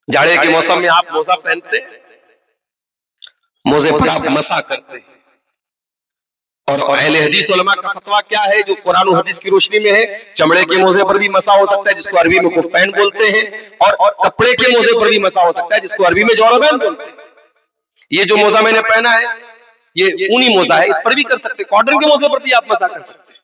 जाड़े के मौसम में आप मोजा पहनते हैं, मोजे पर आप मसा करते हैं। और अहले हदीस उलमा का फतवा क्या है, जो कुरान और हदीस की रोशनी में है, चमड़े के मोजे पर भी मसा हो सकता है जिसको अरबी में खुफैन बोलते हैं, और कपड़े के मोजे पर भी मसा हो सकता है जिसको अरबी में जौरबैन बोलते हैं। ये जो मोजा मैंने पहना है ये ऊनी मोजा है, इस पर भी कर सकते हैं। कॉटन के मोजे पर भी आप मसा कर सकते हैं।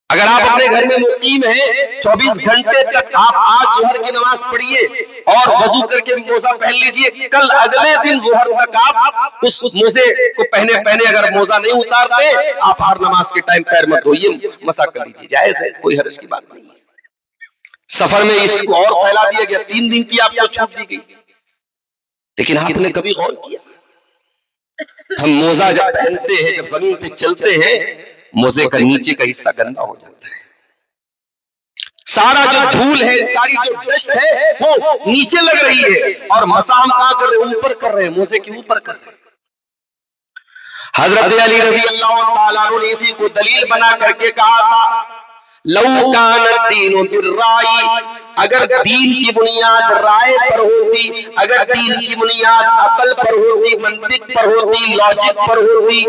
अगर आप अपने घर में मुकीम हैं 24 घंटे तक आप आज जोहर की नमाज पढ़िए और वजू करके मोजा पहन लीजिए। कल अगले दिन जोहर तक आप उस मोजे को पहने पहने अगर मोजा नहीं उतारते, आप हर नमाज के टाइम पैर मत धोइए, मसा कर लीजिए, जायज है, कोई हर्ज की बात नहीं है। सफर में इसको और फैला दिया गया, 3 दिन की आपको छूट दी गई। लेकिन आपने कभी गौर किया, हम मोजा जब पहनते हैं, जब जमीन पे चलते हैं, मोजे का नीचे का हिस्सा गंदा हो जाता है। सारा जो धूल है, सारी जो डस्ट है वो नीचे लग रही है, और मसा हम कहां कर रहे हैं, ऊपर कर रहे हैं, मोजे के ऊपर कर रहे हैं। हजरत अली रज़ी अल्लाह तआला अन्हु ने इसी को दलील बना करके कहा था, लौ कानत दीनु बिर्राई, अगर दीन की बुनियाद राय पर होती, अगर दीन की बुनियाद अकल पर होती, मंतिक पर होती, लॉजिक पर होती,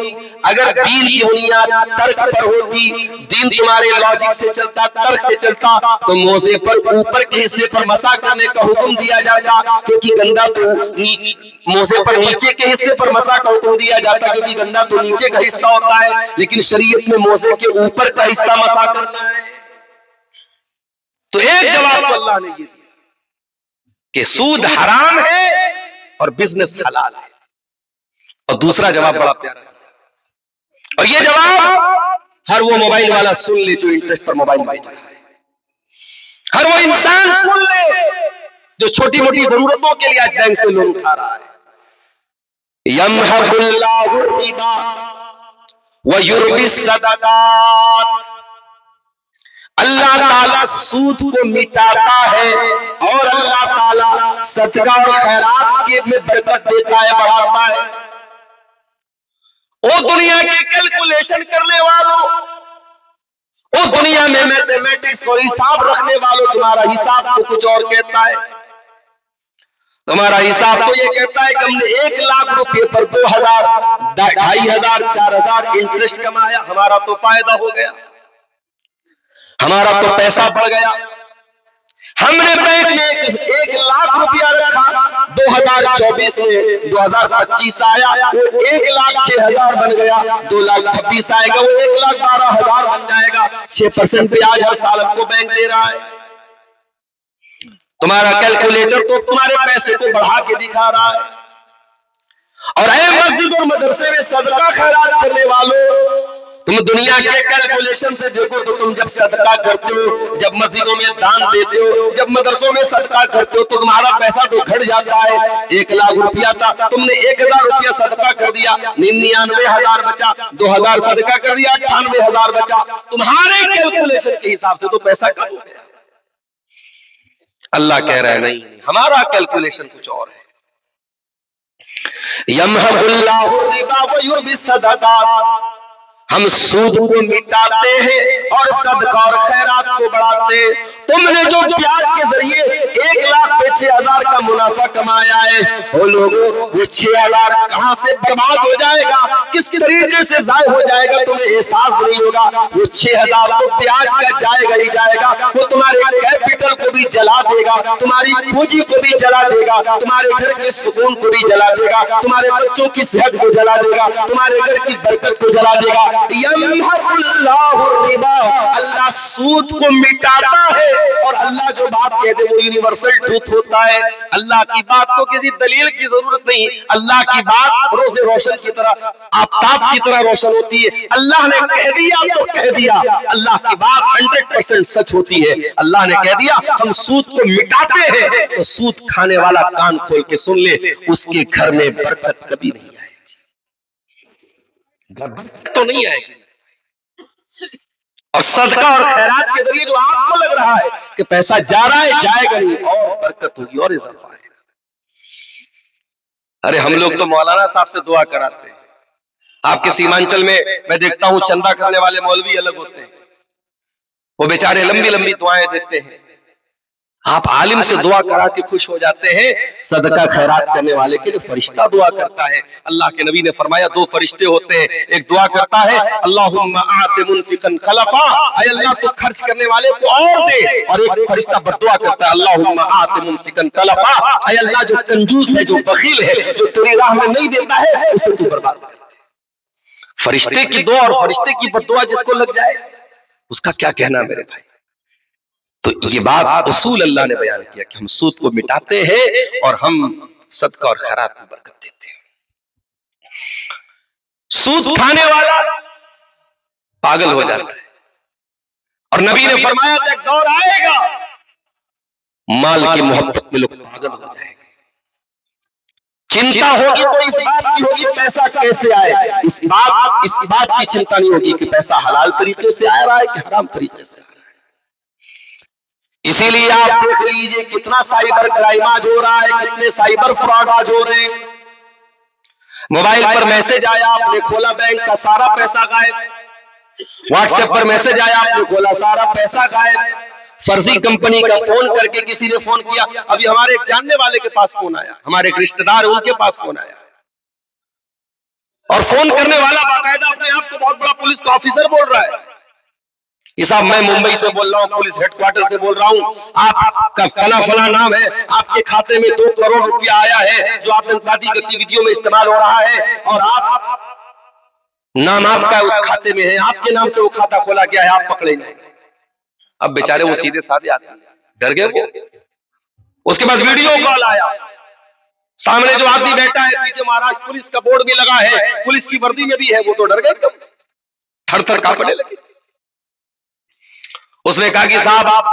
अगर दीन की बुनियाद तर्क पर होती, दीन तुम्हारे लॉजिक से चलता, तर्क से चलता, तो मोजे पर ऊपर के हिस्से पर मसा करने का हुक्म दिया जाता, क्योंकि गंदा तो मोजे पर नीचे के हिस्से पर मसा का हुक्म दिया जाता, क्योंकि गंदा तो नीचे का हिस्सा होता है। लेकिन शरीयत में मोजे के ऊपर का हिस्सा मसा करना है। तो एक जवाब तो अल्लाह ने ये दिया कि सूद हराम है और बिजनेस हलाल है, और दूसरा जवाब बड़ा प्यारा दिया, और ये जवाब हर वो मोबाइल वाला सुन ले जो इंटरेस्ट पर मोबाइल बेच रहा है, हर वो इंसान सुन ले जो छोटी मोटी जरूरतों के लिए आज बैंक से लोन उठा रहा है। यमहकुल्लाहु रिबा व युर्बी सदकात, अल्लाह ताला सूद को मिटाता है और अल्लाह ताला सदका और खैरात के में बरकत देता है, बढ़ाता है। ओ दुनिया के कैलकुलेशन करने वालों, ओ दुनिया में मैथमेटिक्स और हिसाब रखने वालों, तुम्हारा हिसाब तो कुछ और कहता है। तुम्हारा हिसाब तो ये कहता है कि हमने 1 लाख रुपए पर 2000, 2500, 4000 इंटरेस्ट कमाया, हमारा तो फायदा हो गया, हमारा तो पैसा बढ़ गया। हमने बैंक में 1 लाख रुपया रखा, 2024 में 2025 आया, वो 1,06,000 बन गया, 2,26,000 आएगा, वो 1,12,000 बन जाएगा। 6% ब्याज हर साल हमको बैंक दे रहा है। तुम्हारा कैलकुलेटर तो तुम्हारे पैसे को बढ़ा के दिखा रहा है। और ऐ मस्जिद और मदरसे में सदका खैरात करने वालों, तुम दुनिया के कैलकुलेशन से देखो तो तुम जब सदका करते हो, जब मस्जिदों में दान देते हो, जब मदरसों में सदका करते हो, तो तुम्हारा पैसा तो घट जाता है। 1 लाख रुपया था, तुमने 1,000 रुपया सदका कर दिया, 99,000 बचा, 2,000 सदका कर दिया, 98,000 बचा। तुम्हारे कैलकुलेशन के हिसाब से तो पैसा कम हो गया। अल्लाह कह रहा है नहीं, हमारा कैलकुलेशन कुछ और है। यमहकुल्लाहु रिबा व युर्बी सदकात, हम सूद को मिटाते हैं और सदका और खैरात को बढ़ाते हैं। तुमने जो ब्याज के जरिए 1 लाख पे 6,000 का मुनाफा कमाया है, वो लोगों, वो 6,000 कहां से बर्बाद हो जाएगा, किस तरीके से जाय हो जाएगा, तुम्हें एहसास नहीं होगा। वो 6,000 तो ब्याज का जाएगा ही जाएगा, वो तुम्हारे कैपिटल को भी जला देगा, तुम्हारी पूंजी को भी जला देगा, तुम्हारे घर के सुकून को भी जला देगा, तुम्हारे बच्चों की सेहत को जला देगा, तुम्हारे घर की बरकत को जला देगा। अल्लाह सूद को मिटाता है, और अल्लाह जो बात कहते हैं वो यूनिवर्सल ट्रूथ होता है। अल्लाह की बात को किसी दलील की जरूरत नहीं, अल्लाह की बात रोज़े रोशन की तरह, आफताब की तरह रोशन होती है। अल्लाह ने कह दिया तो कह दिया, अल्लाह की बात 100% सच होती है। अल्लाह ने कह दिया हम सूद को मिटाते हैं, तो सूद खाने वाला कान खोल के सुन ले, उसके घर में बरकत कभी नहीं आएगी, बरकत तो नहीं आएगी। और सदका और खैरात के जरिए जो आपको लग रहा है कि पैसा जा रहा है, जाएगा नहीं, और बरकत होगी और इजाफा आएगा। अरे हम लोग तो मौलाना साहब से दुआ कराते हैं। आपके सीमांचल में मैं देखता हूं चंदा करने वाले मौलवी अलग होते हैं, वो बेचारे लंबी लंबी दुआएं देते हैं, आप आलिम से दुआ करा के खुश हो जाते हैं, सदका खैरात करने वाले के लिए फरिश्ता दुआ करता है। अल्लाह के नबी ने फरमाया दो फरिश्ते होते हैं, एक दुआ करता है अल्लाहुम्मा आति मुनफिकन खलफा, ऐ अल्लाह तो खर्च करने वाले को और दे, और एक फरिश्ता बद्दुआ करता है अल्लाहुम्मा आति मुमसिकन तलफा, ऐ अल्लाह जो कंजूस है, जो बखील है, जो तेरी राह में नहीं देता है, उसे तू बर्बाद कर दे। फरिश्ते की दुआ और फरिश्ते की बद्दुआ जिसको लग जाए उसका क्या कहना मेरे भाई। तो ये बात उसूल अल्लाह ने बयान किया कि हम सूद को मिटाते हैं और हम सदका और खैरात में बरकत देते हैं। सूद खाने वाला पागल हो जाता है, और नबी ने फरमाया था एक दौर आएगा माल की मोहब्बत में लोग पागल हो जाएंगे। चिंता होगी तो इस बात की होगी पैसा कैसे आए, इस बात की चिंता नहीं होगी कि पैसा हलाल तरीके से आ रहा है कि हराम तरीके से आ रहा है। इसीलिए आप देख लीजिए कितना साइबर क्राइम आज हो रहा है, कितने साइबर फ्रॉड आज हो रहे हैं। मोबाइल पर मैसेज आया, आपने खोला बैंक का सारा पैसा गायब। व्हाट्सएप पर मैसेज आया, आपने खोला सारा पैसा गायब। फर्जी कंपनी का फोन करके किसी ने फोन किया, अभी हमारे एक जानने वाले के पास फोन आया, हमारे एक रिश्तेदार है उनके पास फोन आया, और फोन करने वाला बाकायदा अपने आप को बहुत बड़ा पुलिस का ऑफिसर बोल रहा है। ये साहब मैं मुंबई से बोल रहा हूँ, पुलिस हेडक्वार्टर से बोल रहा हूँ, आपका फला फला नाम है, आपके खाते में 2 करोड़ रुपया आया है जो आतंकवादी गतिविधियों में इस्तेमाल हो रहा है, और आप नाम आपका उस खाते में है, आपके नाम से वो खाता खोला गया है, आप पकड़े गए। अब बेचारे वो सीधे साधे आदमी डर गए वो। उसके बाद वीडियो कॉल आया, सामने जो आदमी बैठा है, पीछे महाराष्ट्र पुलिस का बोर्ड भी लगा है, पुलिस की वर्दी में भी है, वो तो डर गए एकदम, थर थर कांपने लगे। उसने कहा कि साहब आप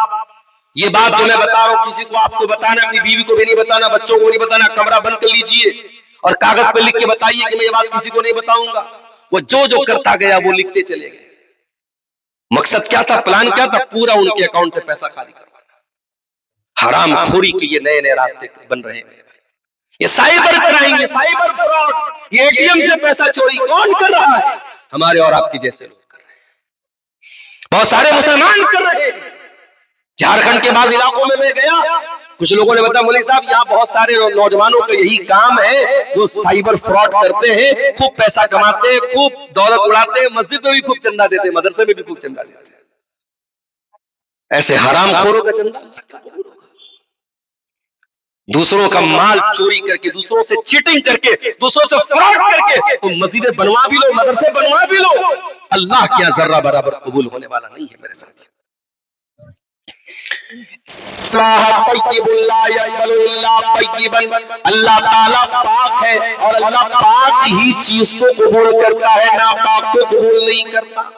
ये बात जो मैं बता रहा हूं किसी को आपको बताना, अपनी बीवी को भी नहीं बताना, बच्चों को नहीं बताना, कमरा बंद कर लीजिए और कागज पर लिख के बताइए कि मैं ये बात किसी को नहीं बताऊंगा। वो जो करता गया वो लिखते चले गए। मकसद क्या था, प्लान क्या था, पूरा उनके अकाउंट से पैसा खाली करवाना। हराम खोरी के ये नए नए रास्ते बन रहे हैं। ये साइबर क्राइम, ये साइबर फ्रॉड, ये एटीएम से पैसा चोरी कौन कर रहा है? हमारे और आपके जैसे लोग कर रहे हैं, बहुत सारे मुसलमान कर रहे हैं। झारखंड के बाद इलाकों में मैं गया, कुछ लोगों ने बताया मौलवी साहब यहाँ बहुत सारे नौजवानों का यही काम है, वो साइबर फ्रॉड करते हैं, खूब पैसा कमाते हैं, खूब दौलत उड़ाते हैं, मस्जिद में भी खूब चंदा देते हैं, मदरसे में भी खूब चंदा देते हैं। ऐसे हरामखोरों का चंदा अल्लाह क्या कबूल होगा? दूसरों का माल चोरी करके, दूसरों से चीटिंग करके, दूसरों से फ्रॉड करके तो मस्जिदें बनवा भी लो, मदरसे बनवा भी लो, अल्लाह क्या जर्रा बराबर कबूल होने वाला नहीं है मेरे साथ। अल्लाह ताला पाक है और अल्लाह पाक ही चीज को कबूल करता है, नापाक को कबूल नहीं करता।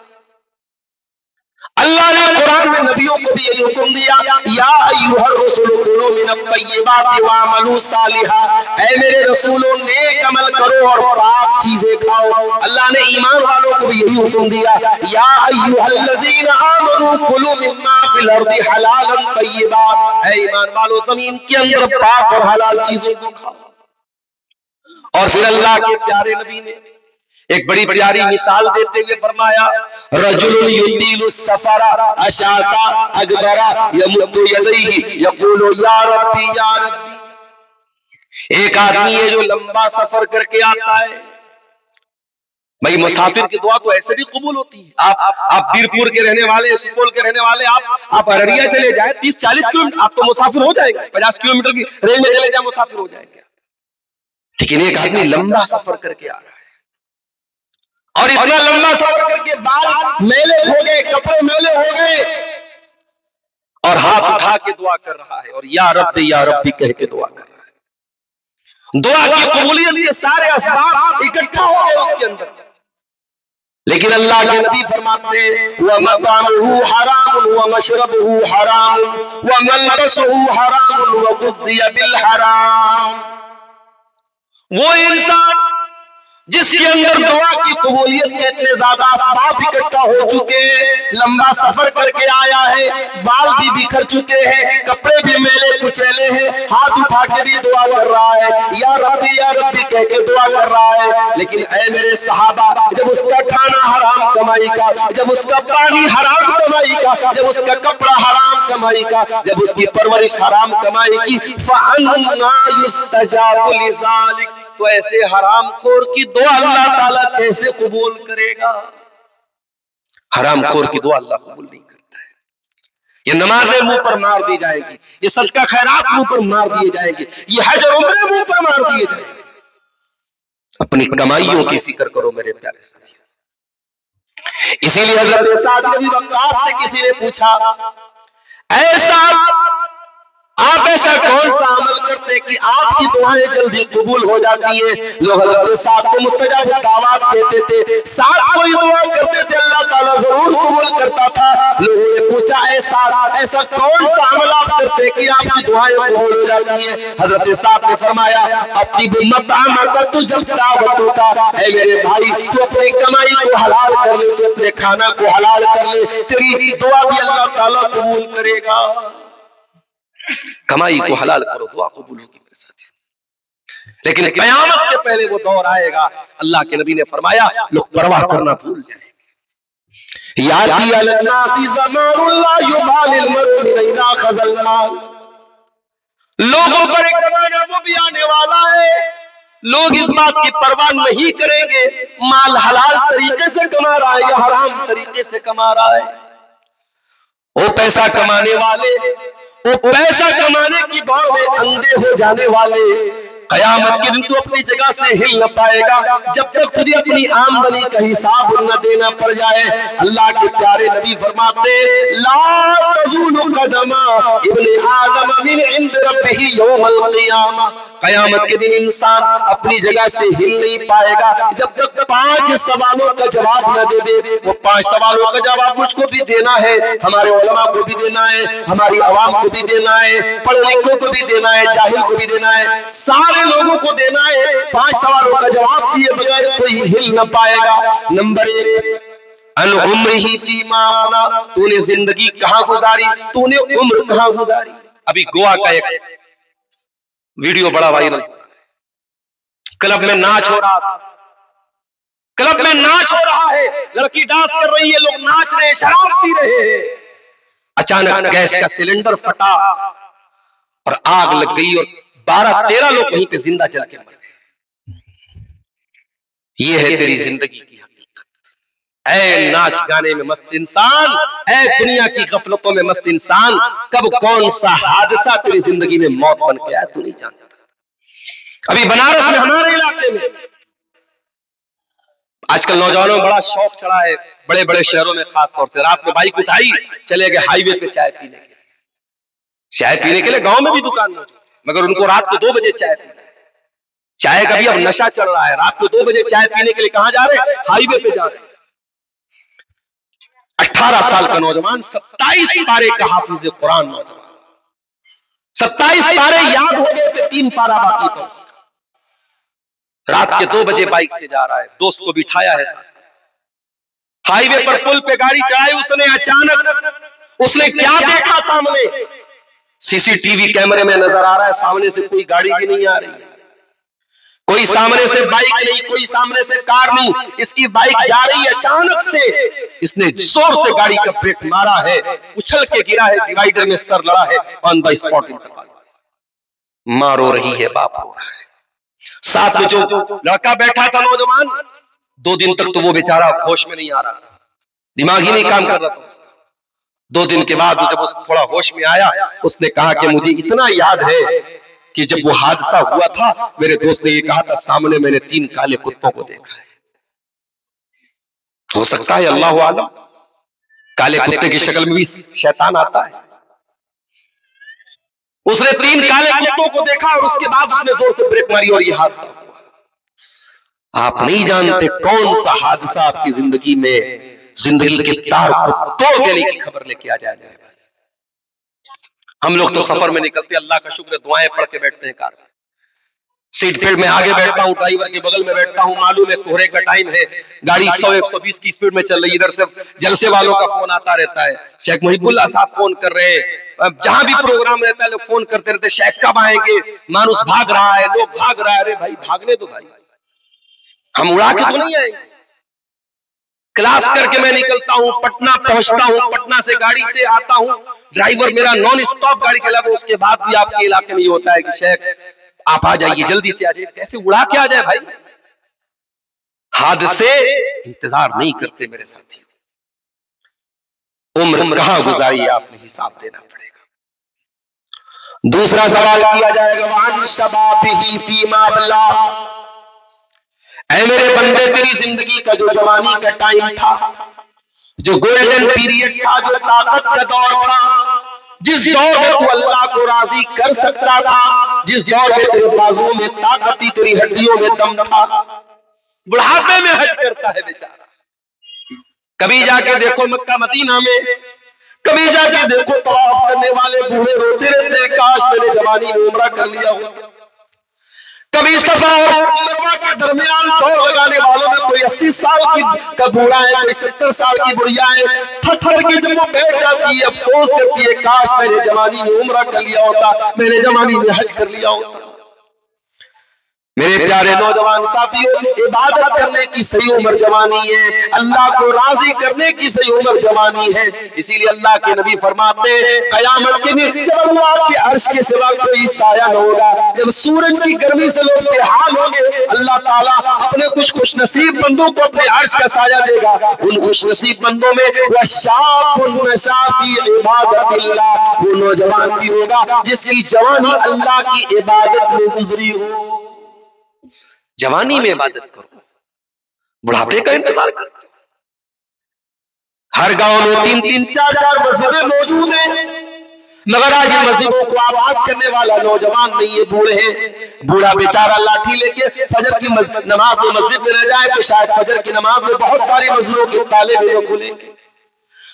अल्लाह ने कुरान में नबियों को भी यही हुक्म दिया, या अय्युहर रसूल कुलू मिनत तय्यिबाति वअमलू सालिहा, ऐ मेरे रसूलों नेक अमल करो और पाक चीजें खाओ। अल्लाह ने ईमान वालों को भी यही हुक्म दिया, या अय्युहल्लज़ीना आमनू कुलू मिम्मा फिल अर्दि हलालन तय्यिबा, ऐ ईमान वालों जमीन के अंदर पाक और हलाल चीजों को खाओ। और फिर अल्लाह के प्यारे नबी ने एक बड़ी प्यारी मिसाल देते हुए फरमाया, रजुलुन युतीलु सफरा अशाता अकबरा यमुद्दु यदैहि यक़ूलु या रब्बी या रब्बी। एक आदमी है जो लंबा सफर करके आता है। भाई मुसाफिर की दुआ तो ऐसे भी कबूल होती है। आप बीरपुर के रहने वाले, सुपौल के रहने वाले, आप अररिया चले जाए 30-40 किलोमीटर, आप तो मुसाफिर हो जाएंगे। 50 किलोमीटर की रेंज में चले जाए मुसाफिर हो जाएंगे। लेकिन एक आदमी लंबा सफर करके आ रहा है और इतना लंबा सफर करके बाल मेले हो गए, कपड़े मेले हो गए, और हाथ उठा के दुआ कर रहा है और या रब्बी कह के दुआ कर रहा है। दुआ की कबूलियत के सारे असबाब इकट्ठा हो गए उसके अंदर। लेकिन अल्लाह के नबी फरमाते हैं, व मतामुहु हरामुन व मशरबुहु हरामुन व मलबसुहु हरामुन व गुज़िया बिल हराम। वो इंसान जिसके अंदर दुआ की कबूलियत के इतने ज्यादा असबाब इकट्ठा हो चुके हैं, लंबा सफर करके आया है, बाल भी बिखर चुके हैं, कपड़े भी मैले कुचैले हैं, हाथ उठा के भी दुआ कर रहा है, या रब्बी कह के दुआ कर रहा है। लेकिन ऐ मेरे सहाबा, जब उसका खाना हराम कमाई का, जब उसका पानी हराम कमाई का, जब उसका कपड़ा हराम कमाई का, जब उसकी परवरिश हराम कमाई की, फ़अन्ना युस्तजाबु लिज़ालिक, तो ऐसे हरामखोर की दुआ अल्लाह ताला कैसे कबूल करेगा? हरामखोर की दुआ अल्लाह कबूल नहीं करता है। ये नमाजें मुंह पर मार दी जाएगी, ये सदका खैरात मुंह पर मार दिए जाएंगे, ये हज और उम्रे मुंह पर मार दिए जाएंगे। अपनी कमाइयों की फिक्र करो मेरे प्यारे साथियों। इसीलिए हज़रत साद बिन वक्कास से किसी ने पूछा, ऐसा आप ऐसा कौन सा अमल करते कि आपकी दुआएं जल्दी कबूल हो जाती है? लोग हज़रत साद को मुस्तजाब दावत देते थे, साद कोई दुआ करते थे अल्लाह ताला जरूर कबूल करता था। लोगों ने पूछा, ऐसा कौन सा अमल आप करते कि आपकी दुआएं कबूल हो जाती है? हज़रत साद ने फरमाया, अपनी मतामा तू जब दावतों का, ऐ मेरे भाई तू अपनी कमाई को हलाल कर ले, तू अपने खाना को हलाल कर ले, तेरी दुआ भी अल्लाह ताला कबूल करेगा। कमाई को हलाल करो, दुआ कबूल होगी मेरे साथियों। लेकिन कयामत के पहले वो दौर आएगा, अल्लाह के नबी ने फरमाया लोग परवाह करना भूल जाएंगे। याती अलन्नासी ज़मानुन ला युबालिल मर्'उ बिमा खज़ल माल, लोगों पर एक जमाना वो भी आने वाला है, लोग इस बात की परवाह नहीं करेंगे माल हलाल तरीके से कमा रहा है या हराम तरीके से कमा रहा है। वो पैसा कमाने वाले, वो पैसा कमाने की दौड़ में अंधे हो जाने वाले, कयामत के दिन तो अपनी जगह से हिल न पाएगा जब तक तुझे अपनी आमदनी का हिसाब न देना पड़ जाए। अल्लाह के प्यारे नबी फरमाते, ला तज़ूलु कदमा इब्ने आदम मिन इंद रब्बिही यौमल क़ियामा, कयामत के दिन इंसान अपनी जगह से हिल नहीं पाएगा जब तक 5 सवालों का जवाब न दे दे। वो 5 सवालों का जवाब मुझको भी देना है, हमारे उलमा को भी देना है, हमारी आवाम को भी देना है, पढ़े लिखों को भी देना है, जाहिल को भी देना है, सारे लोगों को देना है। 5 सवालों का जवाब दिए बगैर कोई हिल न पाएगा। नंबर 1, अन उम्रिही फीमा अफना, तूने जिंदगी कहां गुजारी, तूने उम्र कहां गुजारी। अभी गोवा का एक वीडियो बड़ा वायरल, क्लब में नाच हो रहा था, क्लब में नाच हो रहा है, लड़की डांस कर रही है, लोग नाच रहे हैं, शराब पी रहे हैं। अचानक गैस का सिलेंडर फटा और आग लग गई और 12-13 लोग वहीं पे जिंदा जल के मर गए। ये है तेरी जिंदगी की हकीकत। ऐ नाच गाने में मस्त इंसान, ऐ दुनिया की गफलतों में मस्त इंसान, कब कौन सा हादसा तेरी जिंदगी में मौत बन के आया तू नहीं जानता। अभी बनारस में, हमारे इलाके में आजकल नौजवानों में बड़ा शौक चढ़ा है, बड़े बड़े शहरों में खास तौर से, रात में बाइक उठाई चले गए हाईवे पे चाय पीने के लिए। चाय पीने के लिए गांव में भी दुकान मौजूद है, मगर उनको रात को 2 बजे चाय पीना है। चाय का भी अब नशा चल रहा है, रात को 2 बजे चाय पीने के लिए कहां जा रहे हैं? हाईवे पे जा रहे हैं। 18 साल का नौजवान, 27 पारे का हाफिज कुरान नौजवान, 27 पारे याद हो गए थे, 3 पारा बाकी था उसका। रात के 2 बजे बाइक से जा रहा है, दोस्त को बिठाया है साथ। हाईवे पर पुल पे गाड़ी चढ़ाई उसने, अचानक उसने क्या देखा सामने? सीसीटीवी कैमरे में नजर आ रहा है सामने से कोई गाड़ी भी नहीं आ रही, कोई सामने से बाइक नहीं, कोई सामने से कार नहीं, इसकी बाइक जा रही है। अचानक से इसने जोर से गाड़ी का ब्रेक मारा है, उछल के गिरा है, डिवाइडर में सर लड़ा है, ऑन द स्पॉट इंतकाल। मां रो रही है, बाप रो रहा है, साथ में जो लड़का बैठा था नौजवान, 2 दिन तक तो वो बेचारा होश में नहीं आ रहा था, दिमाग ही नहीं काम कर रहा था उसका। 2 दिन के बाद जब उस थोड़ा होश में आया, उसने कहा कि मुझे इतना याद है कि जब वो हादसा हुआ था, मेरे दोस्त ने ये कहा था, सामने मैंने 3 काले कुत्तों को देखा है। हो सकता है अल्लाह आलम काले कुत्ते की शक्ल में भी शैतान आता है। उसने 3 काले कुत्तों को देखा और उसके बाद उसने जोर से ब्रेक मारी और ये हादसा हुआ। आप नहीं जानते कौन सा हादसा आपकी जिंदगी में जिंदगी के तार को तोड़ देने की खबर लेके आ जाए। हम लोग तो सफर में निकलते, अल्लाह का शुक्र है दुआएं पढ़ के बैठते हैं कार में, सीट बेल्ट में आगे बैठता हूँ, ड्राइवर के बगल में बैठता हूँ, मालूम है कोहरे का टाइम है, गाड़ी 100-120 की स्पीड में चल रही है, इधर से जलसे वालों का फोन आता रहता है, शेख मुहिबुल्लाह साहब फोन कर रहे हैं, जहां भी प्रोग्राम रहता है लोग फोन करते रहते, शेख कब आएंगे, मानुस भाग रहा है, लोग भाग रहा है। अरे भाई भागने दो भाई, हम उड़ा के तो नहीं आएंगे। क्लास करके मैं निकलता हूँ, पटना पहुंचता हूँ, पटना से गाड़ी से आता हूँ, ड्राइवर मेरा नॉन स्टॉप गाड़ी चला, उसके बाद भी आपके इलाके में ये होता है कि शेख आप आ जाइए, जल्दी से आ जाइए। कैसे उड़ा के आ जाए भाई, हादसे इंतजार नहीं करते मेरे साथियों। उम्र कहां गुजारी आपने हिसाब देना पड़ेगा। दूसरा सवाल किया जाएगा, वान शबाबिही फीमा बला, ऐ मेरे बंदे तेरी जिंदगी का जो जवानी का टाइम था, जो गोल्डन पीरियड था, जो ताकत का दौर था, जिस दौर में तू अल्लाह को राजी कर सकता था, जिस दौर में तेरे बाजुओं में ताकत थी, तेरी हड्डियों में दम था, बुढ़ापे में हज करता है बेचारा। कभी जाके देखो मक्का मदीना में, कभी जाके देखो तवाफ करने वाले बूढ़े रोते रहते हैं, काश मैंने जवानी में उम्रा कर लिया होता। कभी सफा और मरवा के दरमियान दौड़ लगाने वालों में कोई 80 साल का बूढ़ा है, कोई 70 साल की बुढ़िया है, थक करके जब वो बैठ जाती है अफसोस करती है, काश मैंने जवानी में उम्रा कर लिया होता, मैंने जवानी में हज कर लिया होता। मेरे प्यारे नौजवान साथियों, इबादत करने की सही उम्र जवानी है, अल्लाह को राजी करने की सही उम्र जवानी है। इसीलिए अल्लाह के नबी फरमाते हैं, कयामत के दिन जब अल्लाह के अर्श के सिवा कोई साया न होगा, जब सूरज की गर्मी से लोग बेहाल होंगे, अल्लाह ताला अपने कुछ खुशनसीब बंदों को अपने अर्श का साया देगा। उन खुशनसीब बंदों में वशाफुन नशा फी इबादतिल्लाह, वो नौजवान भी होगा जिसकी जवानी अल्लाह की इबादत में गुजरी हो। जवानी में इबादत करो, बुढ़ापे का इंतजार करते हो। हर गांव में 3-3, 4-4 मस्जिदें मौजूद हैं, मगर आज इन मस्जिदों को आबाद करने वाला नौजवान नहीं है, बूढ़े हैं। बूढ़ा बेचारा लाठी लेके फजर की नमाज में मस्जिद में रह जाए तो शायद फजर की नमाज में बहुत सारी मस्जिदों के ताले भी न खुलेंगे।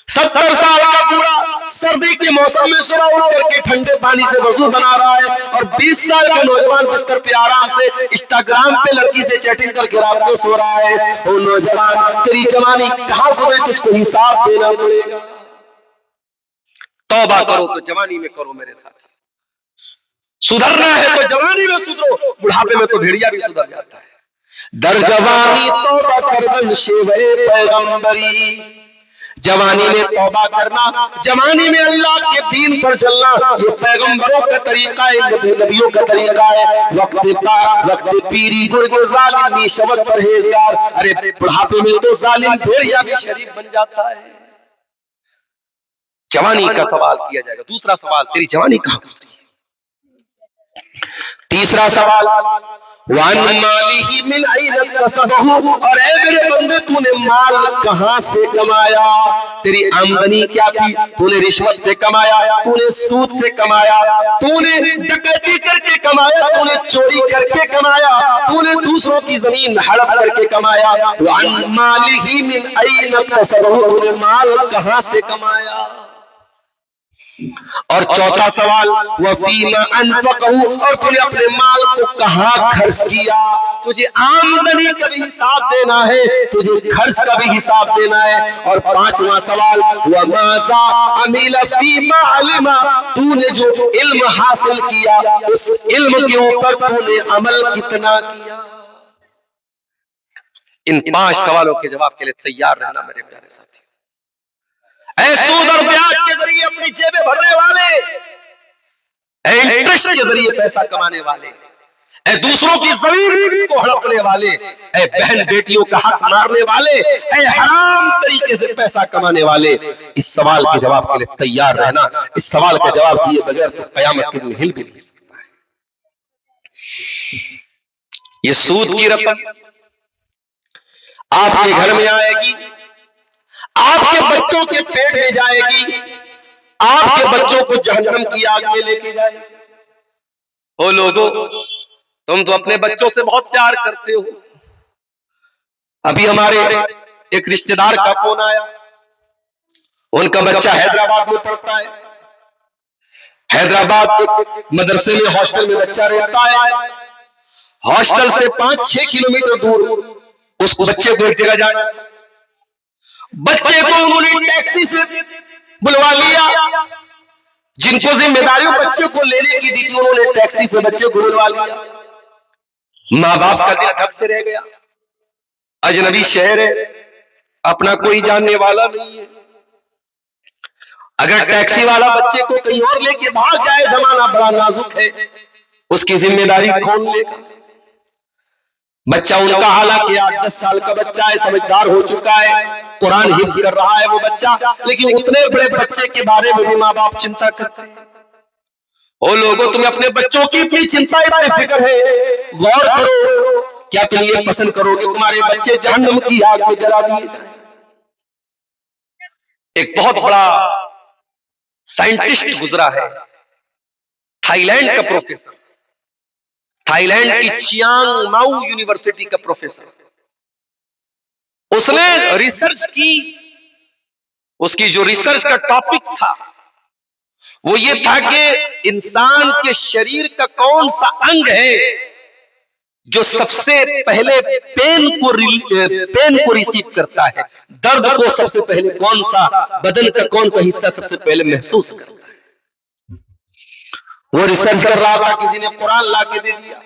70 साल का बूढ़ा सर्दी के मौसम में सुबह उठ करके ठंडे पानी से वजू बना रहा है, और 20 साल का नौजवान बिस्तर पे आराम से इंस्टाग्राम पे लड़की से चैटिंग करके रात को सो रहा है। ओ नौजवान, तेरी जवानी कहां गुजरे, तुझको हिसाब देना पड़ेगा। तौबा करो तो जवानी में करो मेरे साथ, सुधरना है तो जवानी में सुधरो, बुढ़ापे में तो भेड़िया भी सुधर जाता है। दर जवानी तौबा करबन शेवरे पैगंबरी, जवानी में तौबा करना, जवानी में अल्लाह के दीन पर चलना, ये पैगंबरों का तरीका है, नबियों का तरीका है। वक्त पीरी गुर्गे जालिम शबद परहेजगार, अरे बुढ़ापे में तो जालिम भेड़िया भी शरीफ बन जाता है। जवानी का सवाल किया जाएगा। दूसरा सवाल, तेरी जवानी कहां गुजरी है। तीसरा सवाल, वान मालिही मिन ऐन कसबहु, और ऐ मेरे बंदे तूने माल कहां से कमाया, तेरी आमदनी क्या थी, तूने रिश्वत से कमाया, तूने सूद से कमाया, तूने डकैती करके कमाया, तूने चोरी करके कमाया, तूने दूसरों की जमीन हड़प करके कमाया। वान मालिही मिन ऐन कसबहु, तूने माल कहां से कमाया। और चौथा सवाल, वफीमा अनफकहु, और तूने अपने माल को कहां खर्च किया। तुझे आमदनी का भी हिसाब देना है, तुझे खर्च का भी हिसाब देना है। और पांचवा सवाल, वमाज़ा अमिला फीमा अलिमा, तूने जो इल्म हासिल किया उस इल्म के ऊपर तूने अमल कितना किया। इन 5 सवालों के जवाब के लिए तैयार रहना मेरे प्यारे साथी। सूद और ब्याज के जरिए अपनी जेबें भरने वाले, इंटरेस्ट के जरिए पैसा कमाने वाले, दूसरों की जमीन को हड़पने वाले, बहन बेटियों का हक मारने वाले, हराम तरीके से पैसा कमाने वाले, इस सवाल के जवाब के लिए तैयार रहना। इस सवाल का जवाब दिए बगैर तो कयामत के दिन हिल भी नहीं सकता है। ये सूद की रकम आपके घर में आएगी, आपके बच्चों के पेट में जाएगी, आपके बच्चों को जहन्नम की आग में लेके जाएगी। ओ लोगों, तुम तो अपने बच्चों से बहुत प्यार करते हो। अभी हमारे एक रिश्तेदार का फोन आया, उनका बच्चा हैदराबाद में पढ़ता है। हैदराबाद एक मदरसे में हॉस्टल में बच्चा रहता है। हॉस्टल से 5-6 किलोमीटर दूर उस बच्चे को एक जगह जाना। बच्चे को उन्होंने टैक्सी से बुलवा लिया। जिनको जिम्मेदारी बच्चे को लेने की दी थी, उन्होंने टैक्सी से बच्चे को बुलवा लिया। माँ बाप का दिल धक से रह गया। अजनबी शहर है, अपना कोई जानने वाला नहीं है। अगर टैक्सी वाला बच्चे को कहीं और लेके भाग जाए, जमाना बड़ा नाजुक है, उसकी जिम्मेदारी कौन लेगा? बच्चा उनका हालांकि 8-10 साल का बच्चा है, समझदार हो चुका है, कुरान हिफ्ज कर रहा है वो बच्चा, लेकिन उतने बड़े बच्चे के बारे में भी माँ बाप चिंता करते हैं। ओ लोगों, तुम्हें अपने बच्चों की इतनी चिंता, इतनी फिक्र है, गौर करो, क्या तुम ये पसंद करोगे तुम्हारे बच्चे जहन्नम की आग में जला दिए जाएं? एक बहुत बड़ा साइंटिस्ट गुजरा है, थाईलैंड का प्रोफेसर, थाईलैंड की चियांग माऊ यूनिवर्सिटी का प्रोफेसर। उसने रिसर्च की, उसकी जो रिसर्च का टॉपिक था वो ये था कि इंसान के शरीर का कौन सा अंग है जो सबसे पहले पेन को रिसीव करता है, दर्द को सबसे पहले कौन सा, बदन का कौन सा हिस्सा सबसे पहले महसूस करता है। वो रिसर्च कर रहा था, किसी ने कुरान ला के दे दिया।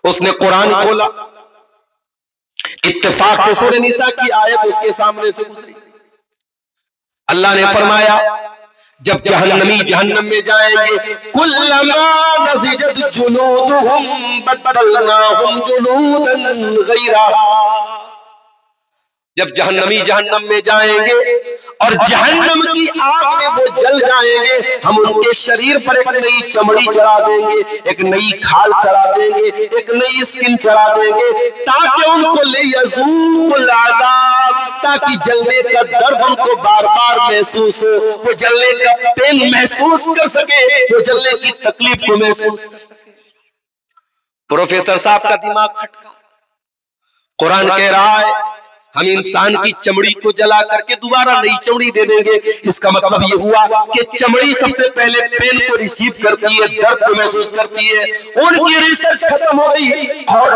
उसने कुरान खोला, इत्तेफाक से सूरह निसा की आयत उसके सामने से गुजरी। अल्लाह ने फरमाया, जब जहन्नमी जहन्नम में जाएंगे, कुल्लमा नज़िजत जुलूदुहुम बदलनाहुम जुलूदन गैरहा। जब जहन्नमी जहन्नम में जाएंगे और जहन्नम की आग में वो जल जाएंगे, हम उनके शरीर पर एक नई चमड़ी चढ़ा देंगे, एक नई खाल चढ़ा देंगे, एक नई स्किन चढ़ा देंगे, ताकि उनको लियज़ूक़ुल अज़ाब, ताकि जलने का दर्द उनको बार बार महसूस हो, वो जलने का पेन महसूस कर सके, वो जलने की तकलीफ को महसूस कर सके। प्रोफेसर साहब का दिमाग खटका। कुरान कह रहा है हम इंसान की चमड़ी को जला करके दोबारा नई चमड़ी दे देंगे। इसका मतलब ये हुआ कि चमड़ी सबसे पहले पेन को रिसीव करती है, दर्द को महसूस करती है। उनकी रिसर्च खत्म हो गई और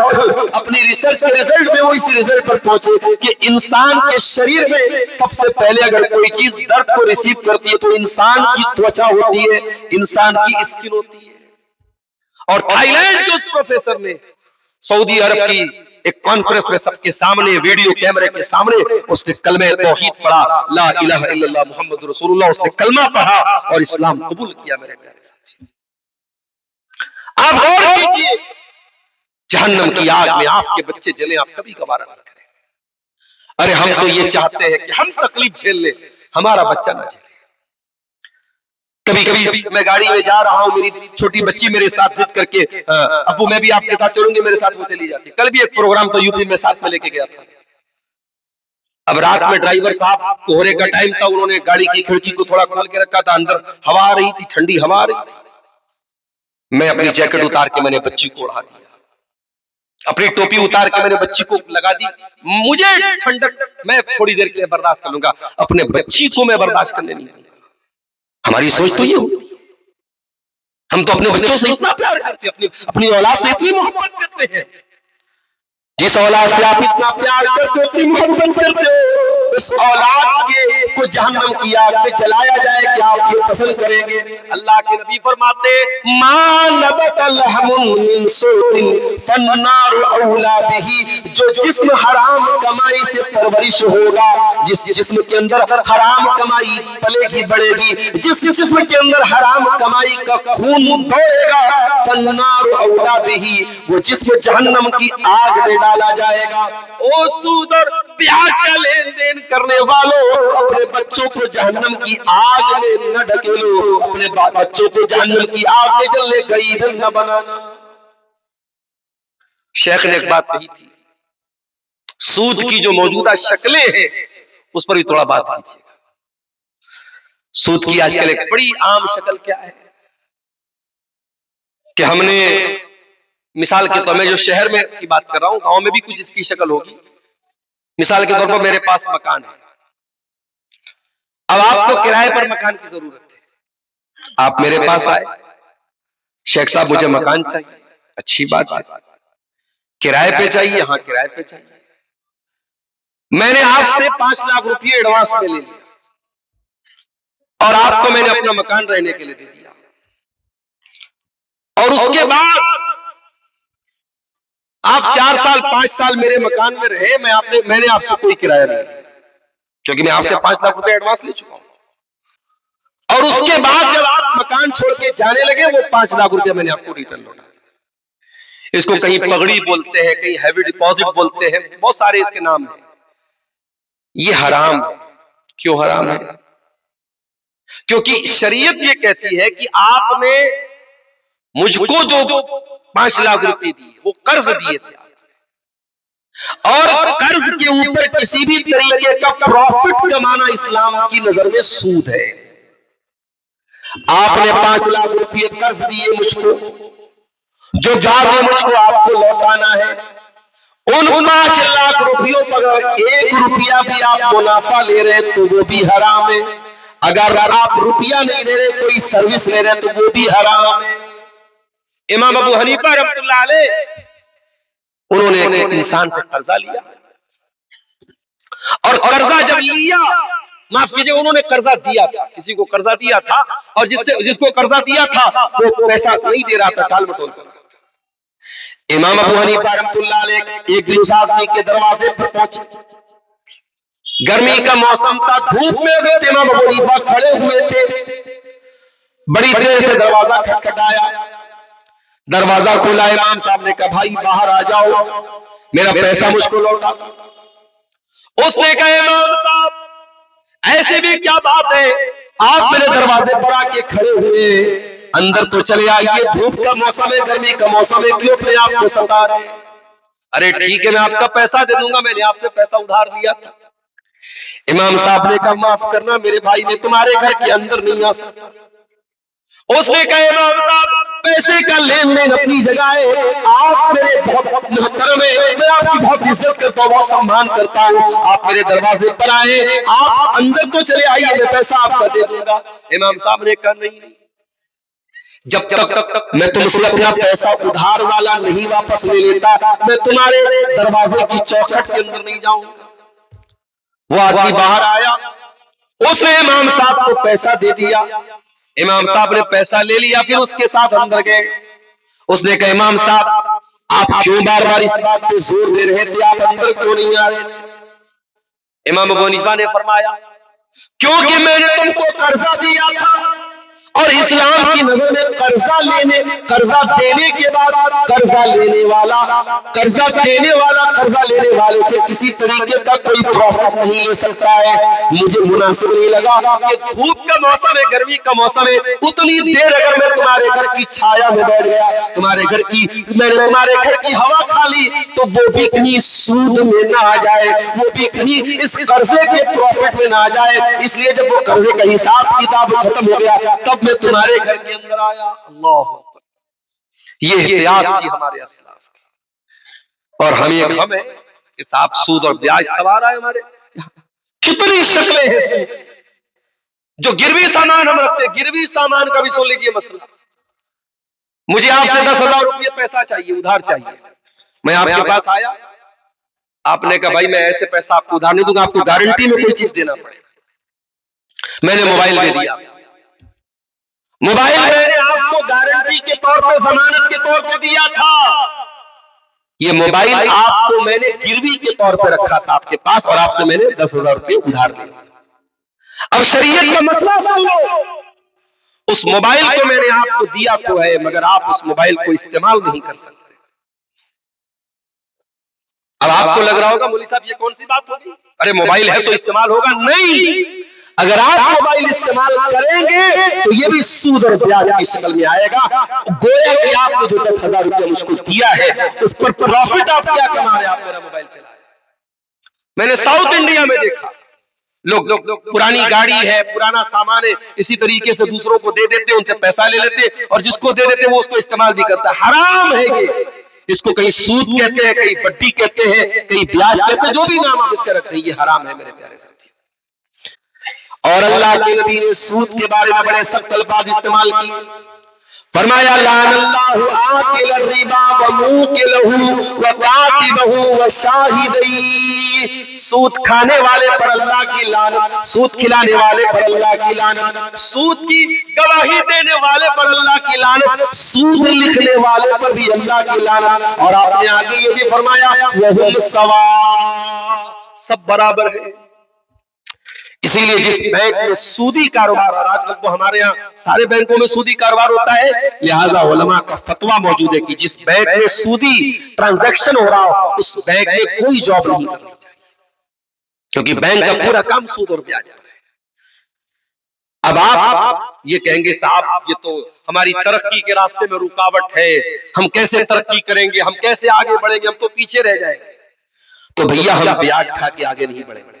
अपनी रिसर्च के रिजल्ट में वो इस रिजल्ट पर पहुंचे कि इंसान के शरीर में सबसे पहले अगर कोई चीज दर्द को रिसीव करती है तो इंसान की त्वचा होती है, इंसान की स्किन होती है। और थाईलैंड के उस प्रोफेसर ने सऊदी अरब की एक कॉन्फ्रेंस में सबके सामने, वीडियो कैमरे के सामने, उसने कलमे तौहीद पढ़ा, ला इलाहा इल्लल्लाह मुहम्मद रसूलुल्लाह, उसने कलमा पढ़ा और इस्लाम कबूल किया। मेरे प्यारे साथी, आप गौर कीजिए, जहन्नम की आग में आपके बच्चे जले, आप कभी गवारा ना करें। अरे हम तो ये चाहते हैं कि हम तकलीफ झेल ले, हमारा बच्चा ना झेले। कभी कभी मैं गाड़ी में जा रहा हूं, मेरी छोटी बच्ची मेरे साथ जिद करके, अब्बू मैं भी आपके साथ चलूंगी, मेरे साथ वो चली जाती। कल भी एक प्रोग्राम तो यूपी में साथ में लेके गया था। अब रात में ड्राइवर साहब, कोहरे का टाइम था, उन्होंने गाड़ी की खिड़की को थोड़ा खोल के रखा था, अंदर हवा आ रही थी, ठंडी हवा आ रही थी। मैं अपनी जैकेट उतार के मैंने बच्ची को ओढ़ा दिया, अपनी टोपी उतार के मैंने बच्ची को लगा दी। मुझे ठंडक मैं थोड़ी देर के लिए बर्दाश्त कर लूंगा, अपने बच्ची को मैं बर्दाश्त करने नहीं दूंगा। हमारी सोच तो ये होती है, हम तो अपने बच्चों से इतना प्यार करते हैं, अपनी औलाद से इतनी मोहब्बत करते हैं। जिस औलाद से आप इतना प्यार करते हो, इतनी मोहब्बत करते हो, उस औलाद के को जहन्नम की आग में जलाया जाए, क्या आप ये पसंद करेंगे? अल्लाह के नबी फरमाते, मा नबतल हमुन मिन सूतिन फन्नारु औला बिही, जो जिस्म हराम कमाई से परवरिश होगा, जिस जिस्म के अंदर हराम कमाई पलेगी बढ़ेगी, जिस जिस्म के अंदर हराम कमाई का खून बहेगा, फन्नारु औला बिही, वो जिस्म जहन्नम की आग में डाला जाएगा। ओ सूद और ब्याज का लेन देन करने वालों, अपने बच्चों को जहन्नम की आग में न ढकेलो, अपने बच्चों को जहन्नम की आग में जलने का ईंधन न बनाना। शेख ने एक बात कही थी, सूद की जो मौजूदा शक्लें हैं उस पर भी थोड़ा बात कीजिएगा। सूद की आजकल एक बड़ी आम शक्ल क्या है कि हमने, मिसाल के तौर में जो शहर में की बात कर रहा हूं, गांव में भी कुछ इसकी शक्ल होगी। मिसाल के तौर पर मेरे पास मकान है, अब आपको किराए पर मकान की जरूरत है, आप मेरे पास आए, शेख साहब मुझे मकान चाहिए, अच्छी बात है। किराए पे चाहिए, हाँ किराए पे चाहिए। मैंने आपसे 5 लाख रुपये एडवांस में ले लिया और आपको मैंने अपना मकान रहने के लिए दे दिया, और उसके बाद आप 4 साल 5 साल मेरे मकान में रहे, मैंने आपसे कोई किराया नहीं लिया, क्योंकि मैं आपसे 5 लाख रुपए एडवांस ले चुका हूं। और उसके बाद जब आप मकान छोड़ के जाने लगे, वो 5 लाख रुपए मैंने आपको रिटर्न लौटा दिया। इसको कहीं पगड़ी बोलते हैं, कहीं हैवी डिपॉजिट बोलते हैं, बहुत सारे इसके नाम हैं। ये हराम है। क्यों हराम है? क्योंकि शरीयत ये कहती है कि आपने मुझको जो 5 लाख रुपए दिए वो कर्ज दिए थे, और कर्ज के ऊपर किसी भी तरीके का प्रॉफिट कमाना इस्लाम की नजर में सूद है। आपने 5 लाख रुपए कर्ज दिए मुझको, जो बाद में मुझको आपको लौटाना है। उन 5 लाख रुपयों पर 1 रुपया भी आप मुनाफा ले रहे तो वो भी हराम है। अगर आप रुपया नहीं ले रहे, कोई सर्विस ले रहे, तो वो भी हराम है। इमाम अबू हनीफा रहमतुल्लाह अलैह, उन्होंने एक इंसान से कर्जा लिया, और कर्जा जब लिया, माफ कीजिए, उन्होंने कर्जा दिया था, किसी को कर्जा दिया था, और जिसको कर्जा दिया था वो पैसा नहीं दे रहा था, टाल मटोल कर रहा था। इमाम अबू हनीफा रहमतुल्लाह अलैह एक दिन उस आदमी के दरवाजे पर पहुंचे। गर्मी का मौसम था, धूप में इमाम अबू हनीफा खड़े हुए थे। बड़ी देर से दरवाजा खटखटाया, दरवाजा खोला। इमाम साहब ने कहा, भाई बाहर आ जाओ, मेरा पैसा मुझको लौटा। उसने कहा, इमाम साहब ऐसे भी क्या बात है, आप मेरे दरवाजे पर आके खड़े हुए, अंदर तो चले आइए, धूप का मौसम है, गर्मी का मौसम है, क्यों अपने आप को सता रहे? अरे ठीक है, मैं आपका पैसा दे दूंगा, मैंने आपसे पैसा उधार लिया था। इमाम साहब ने कहा, माफ करना मेरे भाई, मैं तुम्हारे घर के अंदर नहीं आ सकता। उसने कहा, इमाम साहब पैसे का लेन देन अपनी जगह है, आप मेरे बहुत मोहतरम है, मैं आपकी बहुत इज्जत करता हूँ, बहुत सम्मान करता हूँ, आप मेरे दरवाजे पर आए, आप अंदर तो चले आइए, मैं पैसा आपका दे दूंगा। इमाम साहब ने कहा, नहीं, जब तक मैं तुमसे अपना पैसा उधार वाला नहीं वापस ले लेता, मैं तुम्हारे दरवाजे की चौखट के अंदर नहीं जाऊंगा। वो आदमी बाहर आया, उसने इमाम साहब को पैसा दे दिया। इमाम साहब ने पैसा ले लिया, फिर उसके साथ अंदर गए। उसने कहा, इमाम साहब आप क्यों बार बार इस बात पे जोर दे रहे थे, आप अंदर क्यों नहीं आ रहे थे? इमाम अबू हनीफा ने फरमाया, क्योंकि मैंने तुमको कर्जा दिया था, और इस्लाम की नजर में कर्जा देने के बाद कर्जा लेने वाला कर्जा लेने वाले से किसी तरीके का कोई प्रॉफिट नहीं ले सकता है। मुझे मुनासिब नहीं लगा कि धूप का मौसम है, गर्मी का मौसम है, उतनी देर अगर मैं तुम्हारे घर की छाया में बैठ गया, मैंने तुम्हारे घर की हवा खा ली, तो वो भी कहीं सूद में ना आ जाए, वो भी कहीं इस कर्जे के प्रॉफिट में ना आ जाए। इसलिए जब वो कर्जे का हिसाब किताब खत्म हो गया, तब मैं तुम्हारे घर के अंदर आया। अल्लाह, ये एहतियात थी हमारे असलाफ की। और हम ये गम है कि साहब सूद और ब्याज सवार आए हमारे। कितनी शक्लें हैं सूद, जो गिरवी सामान हम रखते, गिरवी सामान का भी सुन लीजिए मसला। मुझे आपसे 10,000 रुपये पैसा चाहिए, उधार चाहिए, मैं आपके पास आया, आपने कहा, भाई मैं ऐसे पैसा आपको उधार नहीं दूंगा, आपको गारंटी में कोई चीज देना पड़ेगा। मैंने मोबाइल दे दिया, मोबाइल मैंने आपको गारंटी के तौर पे, जमानत के तौर पे दिया था। ये मोबाइल आपको मैंने गिरवी के तौर पे रखा था आपके पास, और आपसे मैंने 10,000 रुपये उधार ले लिया। अब शरीयत का मसला सुन लो, उस मोबाइल को मैंने आपको दिया तो है, मगर आप उस मोबाइल को इस्तेमाल नहीं कर सकते। अब आपको लग रहा होगा, मौलवी साहब ये कौन सी बात होगी, अरे मोबाइल है तो इस्तेमाल होगा। नहीं, अगर आप मोबाइल इस्तेमाल करेंगे तो ये भी सूद और ब्याज की शक्ल में आएगा। गोया कि आपने जो 10,000 रुपया मुझको दिया है, उस पर प्रॉफिट आप क्या कमा रहे हैं, आप मेरा मोबाइल चला रहे। मैंने साउथ इंडिया में देखा, लोग पुरानी गाड़ी है, पुराना सामान है, इसी तरीके से दूसरों को दे देते, उनसे पैसा ले लेते, और जिसको दे देते वो उसको इस्तेमाल भी करता है। हराम है ये। इसको कहीं सूद कहते हैं, कहीं बड्डी कहते हैं, कहीं ब्याज कहते हैं, जो भी नाम आप इसका रखते हैं, ये हराम है मेरे प्यारे साथी। और अल्लाह के नबी ने सूद के बारे में बड़े सख्त अल्फाज इस्तेमाल किए। फरमाया लानल्लाहु आकिल रिबा व मुकिलहु व कातिबहु व शाहिदै। सूद खाने वाले पर अल्लाह की लानत, सूद खिलाने वाले पर अल्लाह की लानत, सूद की गवाही देने वाले पर अल्लाह की लानत, सूद लिखने वाले पर भी अल्लाह की लानत। और आपने आगे ये भी फरमाया वहुम सवा, सब बराबर है। इसीलिए जिस बैंक में सूदी कारोबार, और आजकल तो हमारे यहाँ सारे बैंकों में सूदी कारोबार होता है, लिहाजा उलमा का फतवा मौजूद है कि जिस बैंक में सूदी ट्रांजैक्शन हो रहा हो उस बैंक में कोई जॉब नहीं करनी चाहिए, क्योंकि बैंक का पूरा काम सूद और ब्याज पर है। अब आप ये कहेंगे साहब ये तो हमारी तरक्की के रास्ते में रुकावट है, हम कैसे तरक्की करेंगे, हम कैसे आगे बढ़ेंगे, हम तो पीछे रह जाएंगे। तो भैया हम ब्याज खा के आगे नहीं बढ़ेंगे।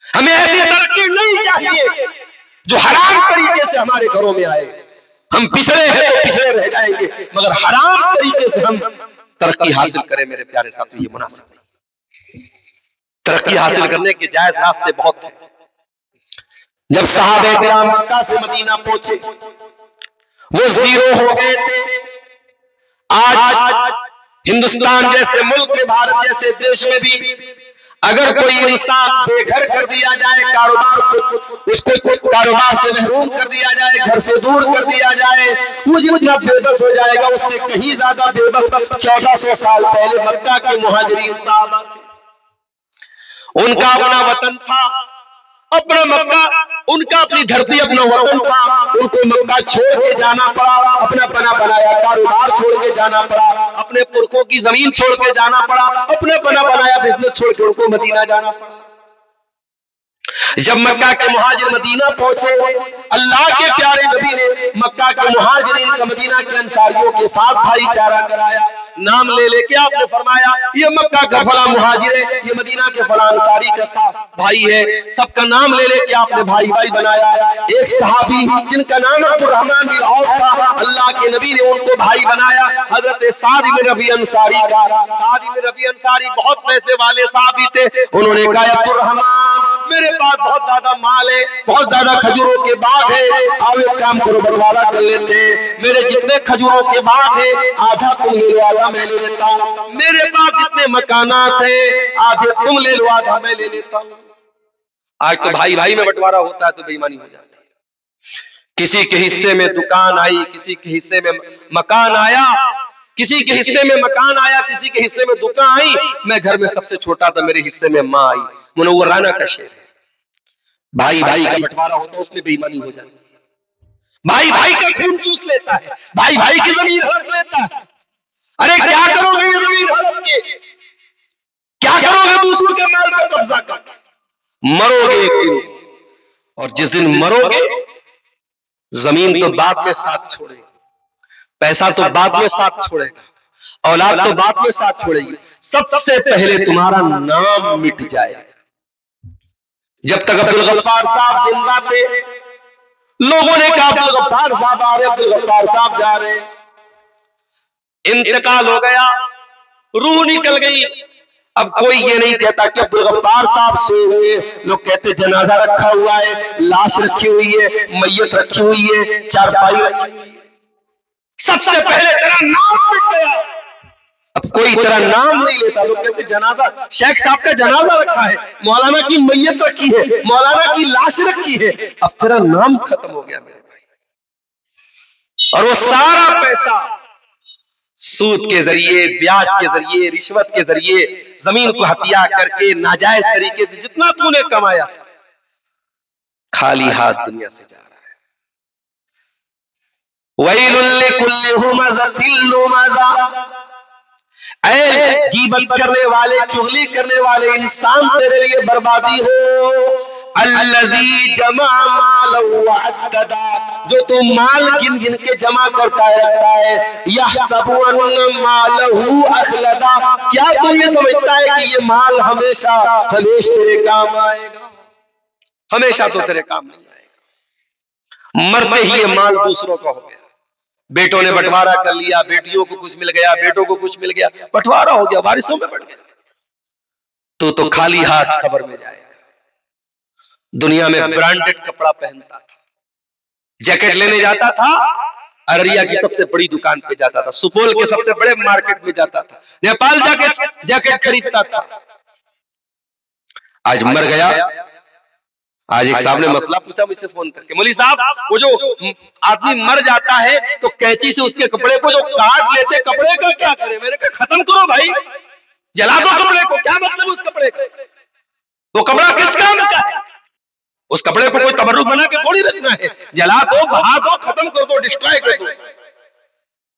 हमें ऐसी तरक्की नहीं चाहिए जो हराम तरीके से हमारे घरों में आए। हम पिछड़े हैं तो पिछड़े रह जाएंगे, मगर हराम तरीके से हम तरक्की हासिल करें मेरे प्यारे साथी, ये मुनासिब नहीं। तरक्की हासिल करने के जायज रास्ते बहुत हैं। जब सहाबे किराम मक्का से मदीना पहुंचे वो जीरो हो गए थे। आज हिंदुस्तान जैसे मुल्क में, भारत जैसे देश में भी अगर कोई इंसान बेघर कर दिया जाए, कारोबार को उसको कारोबार से महरूम कर दिया जाए, घर से दूर कर दिया जाए, वो जितना बेबस हो जाएगा उससे कहीं ज्यादा बेबस 1400 साल पहले मक्का के मुहाजिरीन साहबा थे। उनका अपना वतन था, अपना मक्का, उनका अपनी धरती, अपना वतन था। उनको मक्का छोड़ के जाना पड़ा, अपना बना बनाया कारोबार छोड़ के जाना पड़ा, अपने पुरखों की जमीन छोड़ के जाना पड़ा, अपना बना बनाया बिजनेस छोड़ के उनको मदीना जाना पड़ा। जब मक्का के मुहाजिर मदीना पहुंचे, अल्लाह के प्यारे नबी ने मक्का के मुहाजिरीन का मदीना के अंसारियों के साथ भाईचारा कराया। नाम ले लेके आपने फरमाया ये मक्का का फला मुहाजिर है, ये मदीना के फला अंसारी का सास भाई है। सबका नाम ले लेके आपने भाई भाई बनाया। एक सहाबी जिनका नाम अब्दुर्रहमान बिन औफ था, अल्लाह के नबी ने उनको भाई बनाया। हजरत साद इब्न रबी अंसारी का, साद इब्न रबी अंसारी बहुत पैसे वाले सहाबी थे। उन्होंने कहा अब्दुर्रहमान मेरे पास बहुत ज्यादा माल है, बहुत ज्यादा खजूरों के बाग है, आओ एक काम करो बंटवारा कर लेते हैं। मेरे जितने खजूरों के बाग है आधा तुम ले लो आधा मैं ले लेता हूँ, मेरे पास जितने मकानात है आधे तुम ले लो आधा मैं ले लेता हूँ। आज तो भाई भाई में बंटवारा होता है तो बेईमानी हो जाती है। किसी के हिस्से में दुकान आई, किसी के हिस्से में मकान आया, किसी के हिस्से में मकान आया, किसी के हिस्से में दुकान आई। मैं घर में सबसे छोटा था, मेरे हिस्से में माँ आई। मुनव्वराना का शेर है। भाई भाई का बंटवारा होता है उसमें बेईमानी हो जाती है। भाई भाई का खून चूस लेता है, भाई भाई की जमीन हड़प लेता है। अरे क्या करोगे ये जमीन हड़प के, क्या करोगे दूसरों के माल पर कब्जा कर? मरोगे एक दिन, और जिस दिन मरोगे जमीन तो बाद में साथ छोड़ेगी, पैसा तो बाद में साथ छोड़ेगा, औलाद तो बाद में साथ छोड़ेगी, सबसे पहले तुम्हारा नाम मिट जाएगा। जब तक अब्दुल गफ्फार साहब जिंदा थे लोगों ने कहा अब्दुल गफ्फार साहब आ रहे, अब्दुल गफ्फार साहब जा रहे। इंतकाल हो गया, रूह निकल गई। अब कोई ये नहीं कहता कि अब्दुल गफ्फार साहब सोए हुए, लोग कहते जनाजा रखा हुआ है, लाश रखी हुई है, मैयत रखी हुई है, चारपाई रखी हुई है। सबसे पहले तेरा नाम मिट गया। अब कोई तेरा नाम नहीं लेता, लोग कहते जनाजा, शेख साहब का जनाजा रखा है, मौलाना की मैयत रखी है, मौलाना की लाश रखी है, अब तेरा नाम खत्म हो गया मेरे भाई। और वो सारा पैसा सूद के जरिए, ब्याज के जरिए, रिश्वत के जरिए, जमीन को हत्या करके नाजायज तरीके से जितना तूने कमाया था, खाली हाथ दुनिया से जा रहा है। वैलुल लिकुल्लि हुमज़तिन लुमज़ा, ऐ गीबत करने वाले, चुगली करने वाले इंसान तेरे लिए बर्बादी हो। अल्लज़ी जमा मालहु वअद्ददा, जो तू माल गिन गिन के जमा करता रहता है। यहसबु अन्ना मालहु अखलदा, क्या तू ये समझता है कि ये माल हमेशा हमेशा तेरे काम आएगा? हमेशा तो तेरे काम नहीं आएगा। मरते ही ये माल दूसरों का हो गया। बेटों ने बंटवारा कर लिया, बेटियों को कुछ मिल गया, बेटों को कुछ मिल गया, बंटवारा हो गया, वारिसों में बढ़ गया। तो खाली हाथ खबर में जाएगा। दुनिया में ब्रांडेड कपड़ा पहनता था, जैकेट लेने जाता था, अररिया की सबसे बड़ी दुकान पे जाता था, सुपौल के सबसे बड़े मार्केट में जाता था, नेपाल जाके जैकेट खरीदता था। आज मर गया। आज एक साहब ने मसला पूछा मुझसे फोन करके, मौलवी साहब वो जो आदमी मर जाता है तो कैंची से उसके कपड़े को जो काट लेते, कपड़े का क्या करें? मैंने कहा खत्म करो भाई, जला दो कपड़े को, क्या मतलब उस कपड़े का? वो कपड़ा किस काम का है? उस कपड़े को कोई तबर्रुक बना के थोड़ी रखना है, जला दो, बहा दो, खत्म कर दो, डिस्ट्रॉय कर दो।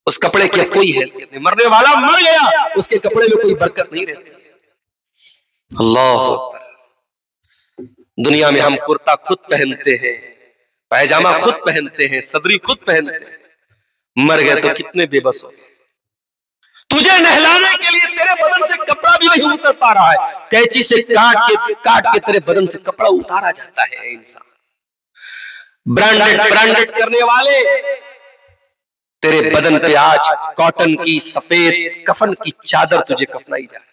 उस कपड़े की कोई हैसियत नहीं, मरने वाला मर गया, उसके कपड़े में कोई बरकत नहीं रहती है। अल्लाह अकबर। दुनिया में हम कुर्ता खुद पहनते हैं, पैजामा खुद पहनते हैं, सदरी खुद पहनते हैं। मर गए तो कितने बेबस हो गए। तुझे नहलाने के लिए तेरे बदन से कपड़ा भी नहीं उतर पा रहा है, कैंची से काट के तेरे बदन से कपड़ा उतारा जाता है। इंसान ब्रांडेड करने वाले तेरे बदन पे आज कॉटन की सफेद कफन की चादर तुझे कफनाई जा रही है।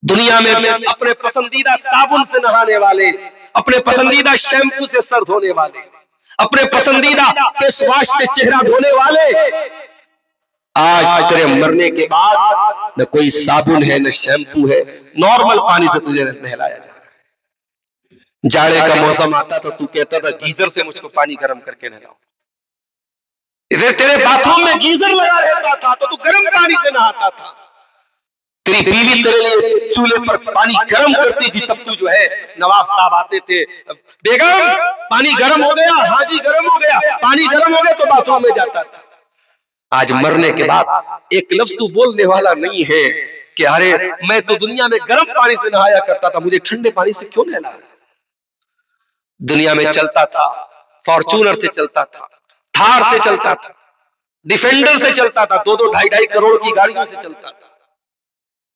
दुनिया में अपने पसंदीदा साबुन से नहाने वाले, अपने पसंदीदा शैम्पू से सर धोने वाले, अपने पसंदीदा फेस वॉश से चेहरा धोने वाले, आज तेरे मरने के बाद न कोई साबुन है न शैम्पू है, नॉर्मल पानी से तुझे नहलाया जा रहा है। जाड़े का मौसम आता तो तू कहता था गीजर से मुझको पानी गर्म करके नहलाओ। इधर तेरे बाथरूम में गीजर लगा रहता था तो तू गर्म पानी से नहाता था। तेरी बीवी तेरे लिए चूल्हे पर पानी गर्म करती थी, तब तू जो है नवाब साहब आते थे, बेगम पानी गर्म हो गया, हाँ जी गर्म हो गया, पानी गर्म हो गया तो बाथरूम में जाता था। आज मरने के बाद एक लफ्ज तू बोलने वाला नहीं है कि अरे मैं तो दुनिया में गर्म पानी से नहाया करता था, मुझे ठंडे पानी से क्यों नहला? दुनिया में चलता था, फॉर्च्यूनर से चलता था, थार से चलता था, डिफेंडर से चलता था, 2-2, 2.5 करोड़ की गाड़ियों से चलता था।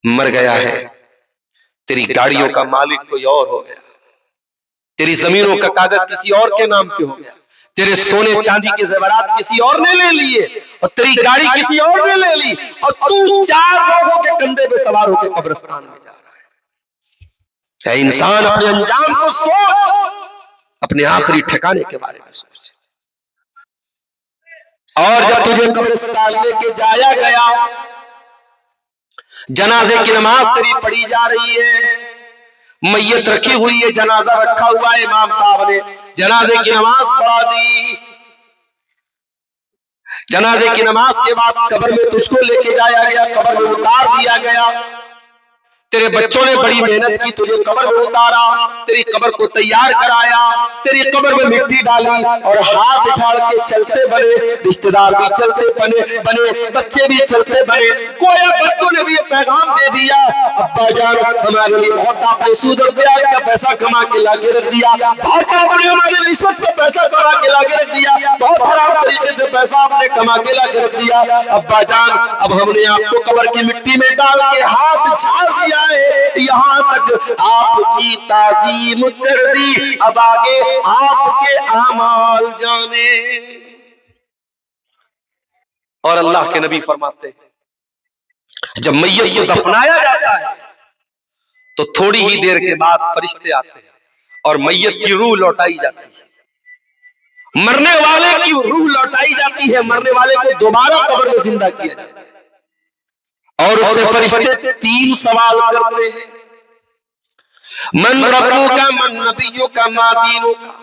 मर गया है, तेरी गाड़ियों का मालिक कोई और हो गया, तेरी जमीनों का कागज किसी और के नाम पे हो गया, तेरे सोने चांदी के जेवरात किसी और ने ले लिए और तेरी गाड़ी किसी और ने ले ली, और तू 4 लोगों के कंधे पे सवार होकर कब्रिस्तान में जा रहा है। क्या इंसान अपने अंजाम को सोच, अपने आखिरी ठिकाने के बारे में सोच। और जब तुझे कब्रिस्तान लेके जाया गया, जनाजे की नमाज तेरी पढ़ी जा रही है, मैयत रखी हुई है, जनाजा रखा हुआ है, इमाम साहब ने जनाजे की नमाज पढ़ा दी। जनाजे की नमाज के बाद कब्र में तुझको लेके जाया गया, कब्र में उतार दिया गया। तेरे बच्चों ने बड़ी मेहनत की, तुझे कब्र में उतारा, तेरी कब्र को तैयार कराया, तेरी कब्र में मिट्टी डाली और हाथ झाड़ के चलते बने, रिश्तेदार भी चलते बने, बच्चे भी चलते बने। कोई बच्चों ने भी ये पैगाम दे दिया, अब्बा जान हमारे लिए बहुत आपने सूद और ब्याज का पैसा कमा के लाके रख दिया, बहुत आपने हमारे रिश्वत का पैसा कमा के लाके रख दिया, बहुत खराब तरीके से पैसा आपने कमा के लाके रख दिया। अब्बा जान अब हमने आपको कब्र की मिट्टी में डाल के हाथ झाड़ दिया, यहां तक आपकी ताजीम कर दी, अब आगे आपके आमाल जाने। और अल्लाह के नबी फरमाते हैं जब मैयत को दफनाया जाता है तो थोड़ी ही देर के बाद फरिश्ते आते हैं और मैयत की रूह लौटाई जाती है। मरने वाले की रूह लौटाई जाती है, मरने वाले को दोबारा कब्र में जिंदा किया जाता है और उससे फरिश्ते 3 सवाल करते हैं, मन रब्बुका मन नबियुका मा दीनुका,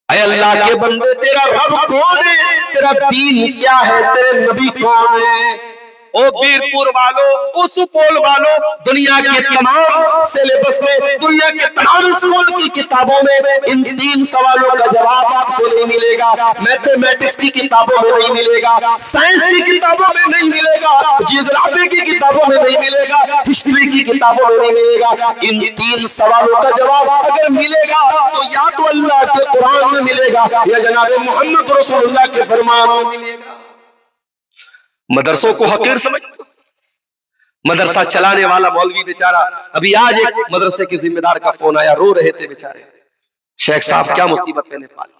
ऐ अल्लाह के बंदे तेरा रब कौन है, तेरा दीन क्या है, तेरे नबी कौन है। ओ वीरपुर वालों, ओ सुपौल वालों, दुनिया के तमाम सिलेबस में, दुनिया के तमाम स्कूल की किताबों में इन 3 सवालों का जवाब आपको नहीं मिलेगा। मैथमेटिक्स की किताबों में नहीं मिलेगा, साइंस की किताबों में नहीं मिलेगा, जियोग्राफी की किताबों में नहीं मिलेगा, हिस्ट्री की किताबों में नहीं मिलेगा। इन 3 सवालों का जवाब अगर मिलेगा तो या तो अल्लाह के कुरान में मिलेगा या जनाब मोहम्मद रसूलुल्लाह के फरमान में मिलेगा। मदरसों को हकीर समझते, मदरसा चलाने वाला मौलवी बेचारा, अभी आज एक मदरसे के जिम्मेदार का फोन आया, रो रहे थे बेचारे, शेख साहब क्या मुसीबत मैंने पाली,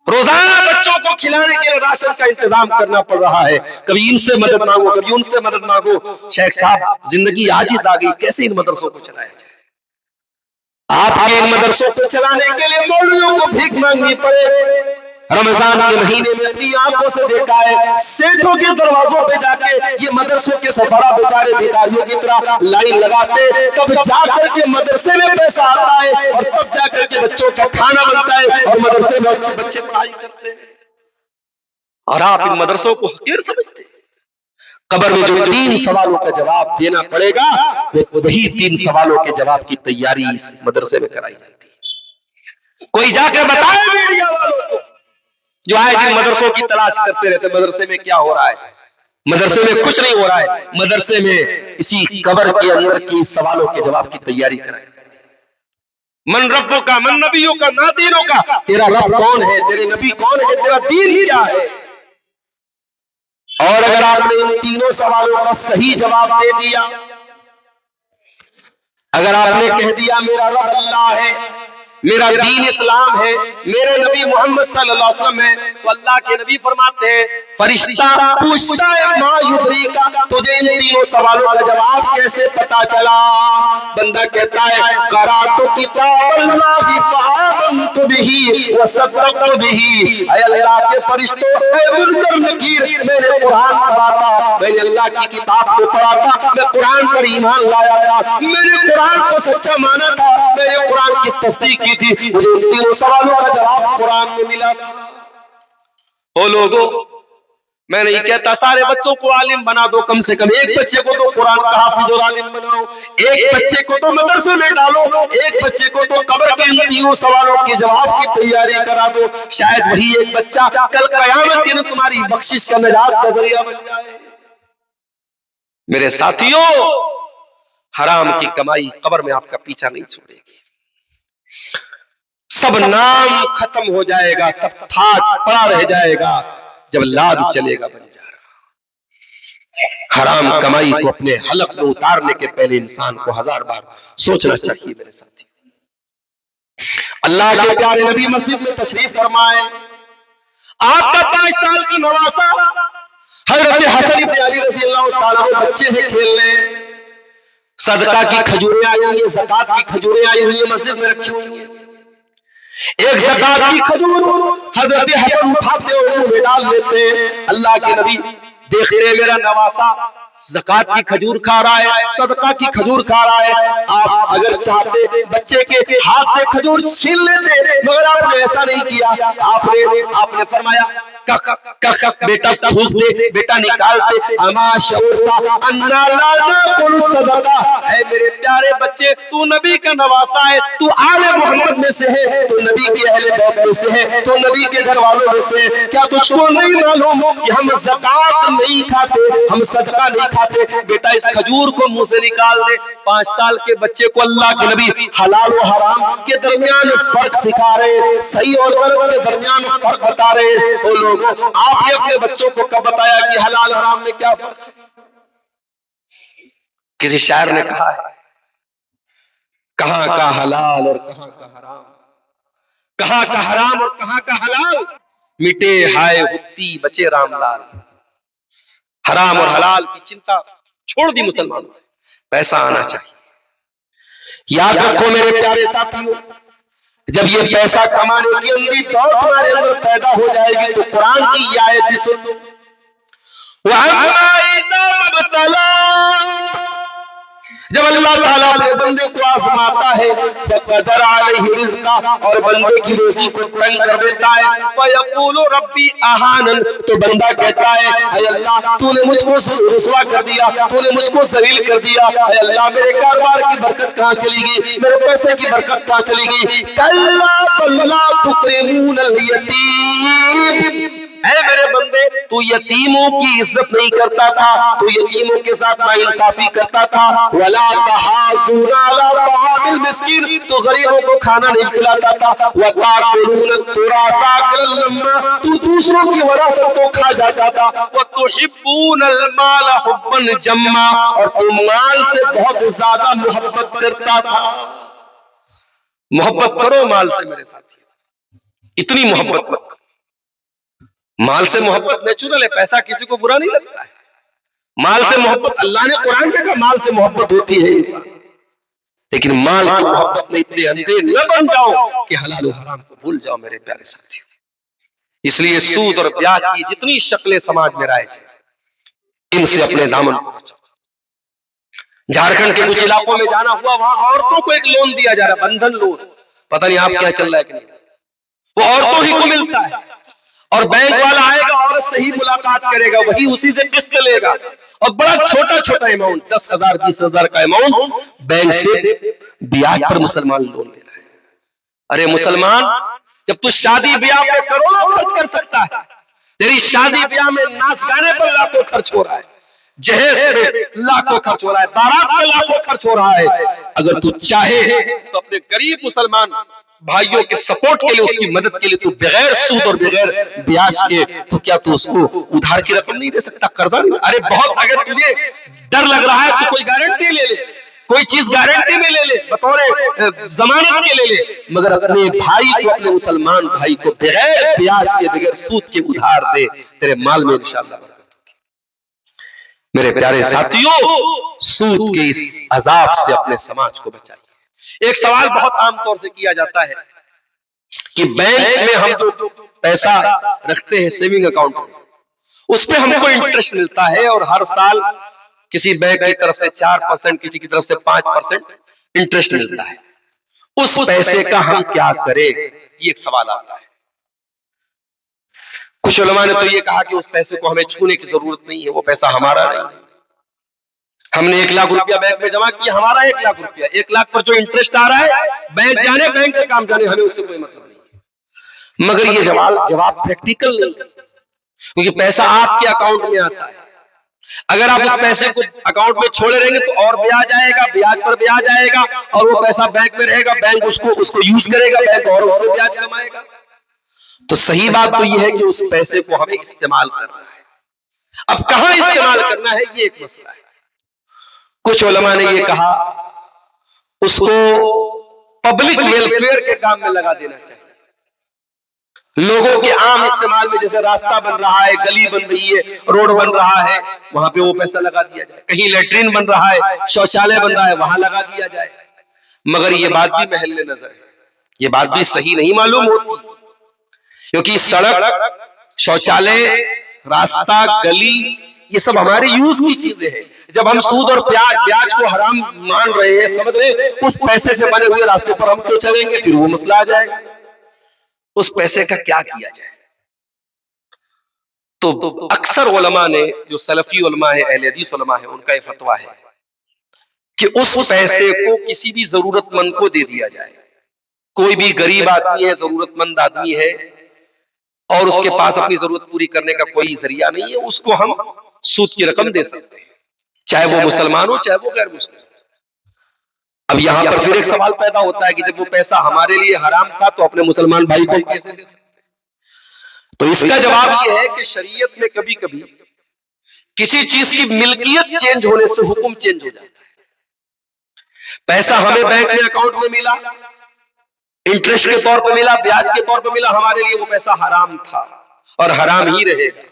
रोजाना बच्चों को खिलाने के लिए राशन का इंतजाम करना पड़ रहा है, कभी इनसे मदद मांगो कभी उनसे मदद मांगो। शेख साहब जिंदगी आजिज आ गई, कैसे इन मदरसों को चलाया जाए? आपके इन मदरसों को चलाने के लिए मौलवियों को भीख मांगनी पड़े, रमजान के महीने में अपनी आंखों से देखा है, सेठों के दरवाजों पे जाके ये मदरसों के सफरा बेचारे भिखारियों की तरह लाइन लगाते, तब जाकर के मदरसे में पैसा आता है और तब जाकर के बच्चों का खाना बनता है और मदरसे में बच्चे पढ़ाई करते हैं। और आप इन मदरसों को हकीर समझते हैं। कब्र में जो 3 सवालों का जवाब देना पड़ेगा, वो वही 3 सवालों के जवाब की तैयारी इस मदरसे में कराई जाती है। कोई जाकर बताए मीडिया वालों को जो आए दिन मदरसों की तलाश करते रहते, मदरसे में क्या हो रहा है? मदरसे में कुछ नहीं हो रहा है। मदरसे में इसी कब्र के अंदर की सवालों के जवाब की तैयारी कराई जाती है। मन रब्बों का, मन नबियों का, ना दीनों का, तेरा रब कौन है, तेरे नबी कौन है, तेरा दीन क्या है? और अगर आपने इन 3 सवालों का सही जवाब दे दिया, अगर आपने कह दिया मेरा रब अल्लाह है, मेरा दीन इस्लाम है, मेरे नबी मोहम्मद सल्लल्लाहु अलैहि वसल्लम है, तो अल्लाह के नबी फरमाते हैं, फरिश्ता पूछता है मा युद्री का, तुझे इन 3 सवालों का जवाब कैसे पता चला? बंदा कहता है क़राअतु किताबल्लाहि फ़आमनतु बिही व सद्दक़तु बिही। ऐ अल्लाह के फरिश्तों, ऐ मुनकर नकीर, मैंने कुरान पढ़ा था, मैंने अल्लाह की किताब को पढ़ा था, मैं कुरान पर ईमान लाया था, मैंने कुरान को सच्चा माना था, मैंने कुरान की तस्दीक की थी, मुझे 3 सवालों का जवाब कुरान में मिला था। ओ लोगों, मैं नहीं कहता सारे बच्चों को आलिम बना दो, कम से कम एक बच्चे को तो कुरान का हाफिज और आलिम बनाओ, एक बच्चे को तो मदरसे में डालो, एक बच्चे को तो कब्र के इन 3 सवालों के जवाब की तैयारी करा दो। शायद वही एक बच्चा कल कयामत के दिन तुम्हारी बख्शिश का निजात का जरिया बन जाए। मेरे साथियों, हराम की कमाई कब्र में आपका पीछा नहीं छोड़ेगी। सब नाम खत्म हो जाएगा, सब ठाट पड़ा रह जाएगा जब लाद चलेगा बंजारा। हराम कमाई को अपने हलक में उतारने के पहले इंसान को 1000 बार सोचना चाहिए। मेरे साथी, अल्लाह के प्यारे नबी मस्जिद में तशरीफ फरमाए, आपका 5 साल का नवासा हजरत हसन इब्न अली रज़ी अल्लाह ताला अन्हु बच्चे हैं, खेलने, सदका की खजूरें आई हुई है, ज़कात की खजूरें आई हुई है, मस्जिद में रखी हुई है। एक ज़कात की खजूर हजरत हसन उठाते और मुंह में डाल लेते। अल्लाह के नबी देखते मेरा नवासा ज़कात की खजूर खा रहा है, सदका की खजूर खा रहा है। आप अगर चाहते बच्चे के हाथ से खजूर छीन लेते, मगर आपने ऐसा नहीं किया। आपने फरमाया बेटा थूक दे, बेटा निकालते। अमा शऊरता अन्ना ला नकुल सदका, ऐ मेरे प्यारे बच्चे, तू नबी का नवासा है, तू आले मोहम्मद में से है, तू नबी के अहले बैत में से है, तू नबी के घर वालों में से है। क्या तुझको नहीं मालूम कि हम ज़कात नहीं खाते, हम सदका नहीं खाते? बेटा इस खजूर को मुंह से निकाल दे। 5 साल के बच्चे को अल्लाह के नबी हलाल और हराम के दरमियान फर्क सिखा रहे, सही और गलत के दरमियान फर्क बता रहे। वो लोगों, आपने अपने बच्चों को कब बताया कि हलाल हराम में क्या फर्क है? किसी शायर ने कहा है, कहां का हलाल और कहां का हराम, कहां का हराम और कहां का हलाल, मिटे हाय हुत्ती बचे रामलाल। हराम और हलाल की चिंता छोड़ दी मुसलमानों ने, पैसा आना चाहिए। याद रखो मेरे प्यारे साथियों, जब ये पैसा कमाने की अंधी दौड़ तुम्हारे अंदर पैदा हो जाएगी तो कुरान की ये आयत भी सुन लो, जब अल्लाह ताला अपने बंदे को आजमाता है, फक़दर अलैहि रिज़्क़ा, और बंदे की रोजी को तंग कर देता है, फयक़ूलु रब्बी अहानन, तो बंदा कहता है ऐ अल्लाह तूने मुझको रुसवा कर दिया, तूने मुझको ज़लील कर दिया। ऐ अल्लाह मेरे कारोबार की बरकत कहां चली गई, मेरे पैसे की बरकत कहां चली गई? कल्ला बल ला तुक्रिमूनल यतीम, ऐ मेरे बंदे, तू यतीमों की इज्जत नहीं करता था, तू यतीमों के साथ नाइंसाफी करता था। वला तहाज़ुना अला तआमिल मिस्कीन, तू गरीबों को खाना नहीं खिलाता था। वताकुलून तुरासा लम्मा, तू दूसरों की वरासत को खा जाता था। वतुहिब्बूनल माल हुब्बन जम्मा, और तू माल से बहुत ज्यादा मोहब्बत करता था। मोहब्बत करो माल से मेरे साथी, इतनी मोहब्बत मत करो। माल से मोहब्बत नेचुरल है, पैसा किसी को बुरा नहीं लगता है। माल से मोहब्बत, अल्लाह ने कुरान में कहा माल से मोहब्बत होती है इंसान, लेकिन माल की मोहब्बत में इतने अंधे न बन जाओ कि हलाल और हराम को भूल जाओ मेरे प्यारे साथियों। इसलिए सूद और ब्याज की जितनी शक्लें समाज में राइज है, इनसे अपने दामन को बचाओ। झारखंड के कुछ इलाकों में जाना हुआ, वहां औरतों को एक लोन दिया जा रहा है, बंधन लोन। पता नहीं आप क्या चल रहा है कि नहीं, वो औरतों ही को मिलता है। और बैंक वाला आएगा, औरत से ही मुलाकात करेगा, वही उसी से किस्त लेगा, और बड़ा छोटा छोटा अमाउंट, 10,000 20,000 का अमाउंट बैंक से ब्याज पर मुसलमान लोन ले रहा है। अरे मुसलमान, जब तू शादी ब्याह पे करोड़ों खर्च कर सकता है, तेरी शादी ब्याह में नाच गाने पर लाखों खर्च हो रहा है, जहेज पे लाखों खर्च हो रहा है, बारात पे लाखों खर्च हो रहा है। अगर तू चाहे तो अपने गरीब मुसलमान भाइयों के सपोर्ट के लिए, उसकी मदद के लिए, तू बगैर सूद और बगैर ब्याज के, तो क्या तू उसको उधार की रकम नहीं दे सकता, कर्जा नहीं? अरे बहुत, अगर तुझे डर लग रहा है तो कोई गारंटी ले ले, कोई चीज गारंटी में ले ले, बतौर जमानत के ले ले, मगर अपने भाई को, अपने मुसलमान भाई को बगैर ब्याज के, बगैर सूद के उधार दे, तेरे माल में इंशाअल्लाह बरकत होगी। मेरे प्यारे साथियों, सूद के इस अजाब से अपने समाज को बचाइए। एक सवाल बहुत आमतौर से किया जाता है कि बैंक में हम जो पैसा रखते हैं सेविंग अकाउंट में, उस पे हमको इंटरेस्ट मिलता है, और हर साल किसी बैंक की तरफ से 4%, किसी की तरफ से 5% इंटरेस्ट मिलता है। उस पैसे का हम क्या करें, ये एक सवाल आता है। कुछ उलमा ने तो ये कहा कि उस पैसे को हमें छूने की जरूरत नहीं है, वो पैसा हमारा नहीं है। हमने 1 लाख रुपया बैंक में जमा किया, हमारा 1 लाख रुपया, 1 लाख पर जो इंटरेस्ट आ रहा है, बैंक जाने, बैंक के काम जाने, हमें उससे कोई मतलब नहीं है। मगर ये जवाब प्रैक्टिकल नहीं है, क्योंकि पैसा आपके अकाउंट में आता है। अगर आप उस पैसे को अकाउंट में छोड़े रहेंगे तो और ब्याज आएगा, ब्याज पर ब्याज आएगा, और वो पैसा बैंक में रहेगा, बैंक उसको यूज करेगा, बैंक और उससे ब्याज कमाएगा। तो सही बात तो ये है कि उस पैसे को हमें इस्तेमाल करना है। अब कहां इस्तेमाल करना है, ये एक मसला है। कुछ उलमा ने ये कहा उसको पब्लिक वेलफेयर के काम में लगा देना चाहिए, लोगों के आम इस्तेमाल में, जैसे रास्ता बन रहा है, गली बन रही है, रोड बन रहा है, वहां पे वो पैसा लगा दिया जाए। कहीं लेटरिन बन रहा है, शौचालय बन रहा है, वहां लगा दिया जाए। मगर ये बात भी महल नजर है, ये बात भी सही नहीं मालूम होती, क्योंकि सड़क, शौचालय, रास्ता, गली, ये सब हमारे यूज की चीजें हैं। जब हम सूद और ब्याज को हराम मान रहे हैं, समझ रहे हैं, उस पैसे से बने हुए रास्ते पर हम क्यों चलेंगे, फिर वो मसला आ जाएगा। उस पैसे का क्या किया जाए? तो अक्सर उलमा ने, जो सलफी उलमा है, अहले हदीस उलमा है, उनका ये फतवा है कि उस पैसे को किसी भी जरूरतमंद को दे दिया जाए। कोई भी गरीब आदमी है, जरूरतमंद आदमी है, और उसके पास अपनी जरूरत पूरी करने का कोई जरिया नहीं है, उसको हम सूद की रकम दे सकते हैं, चाहे वो मुसलमान हो, चाहे वो गैर मुस्लिम। अब यहां पर फिर एक सवाल पैदा होता है कि जब वो पैसा हमारे लिए हराम था, तो अपने मुसलमान भाई को कैसे दे सकते? तो इसका जवाब यह है कि शरीयत में कभी कभी किसी चीज की मिल्कियत चेंज होने से हुक्म चेंज हो जाता है। पैसा हमें बैंक में अकाउंट में मिला, इंटरेस्ट के तौर पर मिला, ब्याज के तौर पर मिला, हमारे लिए वो पैसा हराम था और हराम ही रहेगा।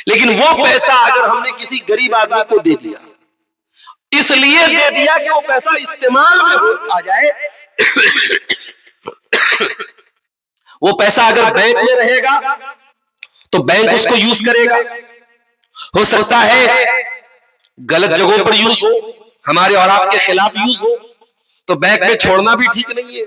लेकिन वो पैसा अगर हमने किसी गरीब आदमी को दे दिया, इसलिए दे दिया कि वो पैसा इस्तेमाल में आ जाए, वो पैसा अगर बैंक में रहेगा तो बैंक उसको यूज करेगा। हो सकता है गलत जगहों पर यूज हो, हमारे और आपके खिलाफ यूज हो, तो बैंक में छोड़ना भी ठीक नहीं है,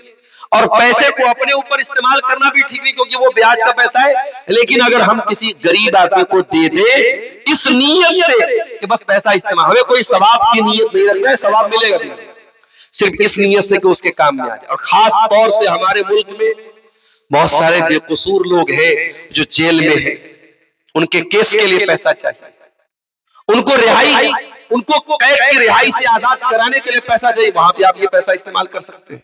और पैसे को अपने ऊपर इस्तेमाल करना भी ठीक नहीं, क्योंकि वो ब्याज का पैसा है। लेकिन अगर हम किसी गरीब आदमी को दे दे इस नीयत से कि बस पैसा इस्तेमाल, हमें कोई सवाब की नीयत नहीं रखना है, सवाब मिलेगा भी नहीं, सिर्फ इस नीयत से कि उसके काम में आ जाए। और खास तौर से हमारे मुल्क में बहुत सारे बेकसूर लोग हैं जो जेल में हैं, उनके केस के लिए पैसा चाहिए, उनको रिहाई, उनको कैद की रिहाई से आजाद कराने के लिए पैसा चाहिए, वहां पे आप ये पैसा इस्तेमाल कर सकते हैं।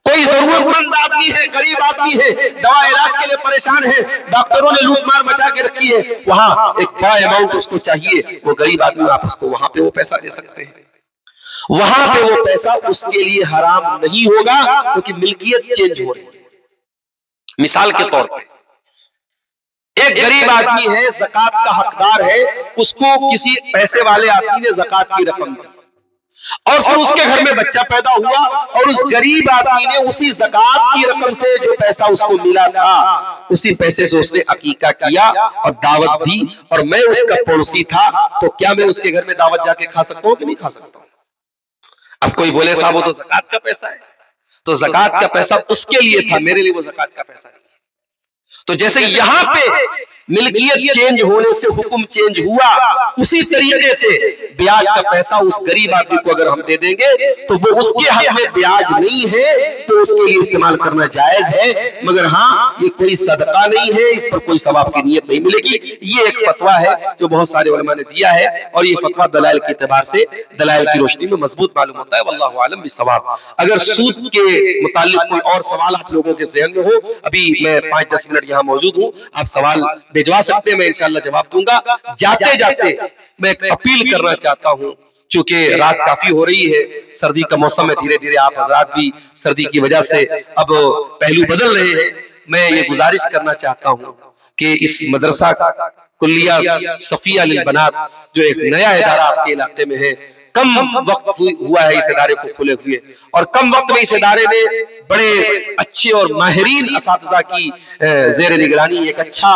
कोई जरूरतमंद आदमी है, गरीब आदमी है, दवा इलाज के लिए परेशान है, डॉक्टरों ने लूट मार मचा के रखी है, वहां एक बड़ा अमाउंट उसको चाहिए, वो गरीब आदमी, आप उसको वहां पे वो पैसा दे सकते हैं। वहां पे वो पैसा उसके लिए हराम नहीं होगा, क्योंकि मिल्कियत चेंज हो रही है। मिसाल के तौर पे एक गरीब आदमी है, ज़कात का हकदार है, उसको किसी पैसे वाले आदमी ने ज़कात की रकम दी, और फिर उसके घर में बच्चा पैदा हुआ और उस गरीब आदमी ने उसी ज़कात की रकम से जो पैसा उसको मिला था उसी पैसे से उसने अकीका किया और दावत दी, और मैं उसका पड़ोसी था, तो क्या मैं उसके घर में दावत जाके खा सकता हूँ कि नहीं खा सकता हूँ? अब कोई बोले साहब वो तो ज़कात का पैसा है, तो ज़कात का पैसा उसके लिए था, मेरे लिए वो ज़कात का पैसा नहीं। तो जैसे यहां पे मिल्कियत चेंज होने से हुक्म चेंज हुआ, उसी तरीके से ब्याज का पैसा उस गरीब आदमी को अगर हम दे देंगे तो वो उसके हक में ब्याज नहीं है, तो उसके लिए इस्तेमाल करना जायज है, मगर हाँ ये कोई सदका नहीं है, इस पर कोई सवाब की नियत नहीं मिलेगी। ये एक फतवा है जो बहुत सारे उलमा ने दिया है, और ये फतवा दलाइल के एतबार से दलाइल की रोशनी में मजबूत मालूम होता है। वल्लाहु आलम बिस्सवाब। अगर सूद के मुतालिक कोई और सवाल आप लोगों के ज़हन में हो, अभी मैं 5-10 मिनट यहाँ मौजूद हूँ, आप सवाल भिजवा सकते हैं, मैं इंशाअल्लाह जवाब दूंगा। जाते जाते मैं एक अपील करना चाहता हूँ, चूंकि रात काफी हो रही है, सर्दी का मौसम है, धीरे धीरे आप हजरात भी सर्दी की वजह से अब पहलू बदल रहे हैं। मैं ये गुजारिश करना चाहता हूँ कि इस मदरसा कुल्लिया सफिया लिल बनात जो एक नया इदारा आपके इलाके में है, कम वक्त हुआ है इस इदारे को खुले हुए, और कम वक्त में इस इदारे ने बड़े अच्छे और माहिरीन असातिज़ा की ज़ेर निगरानी एक अच्छा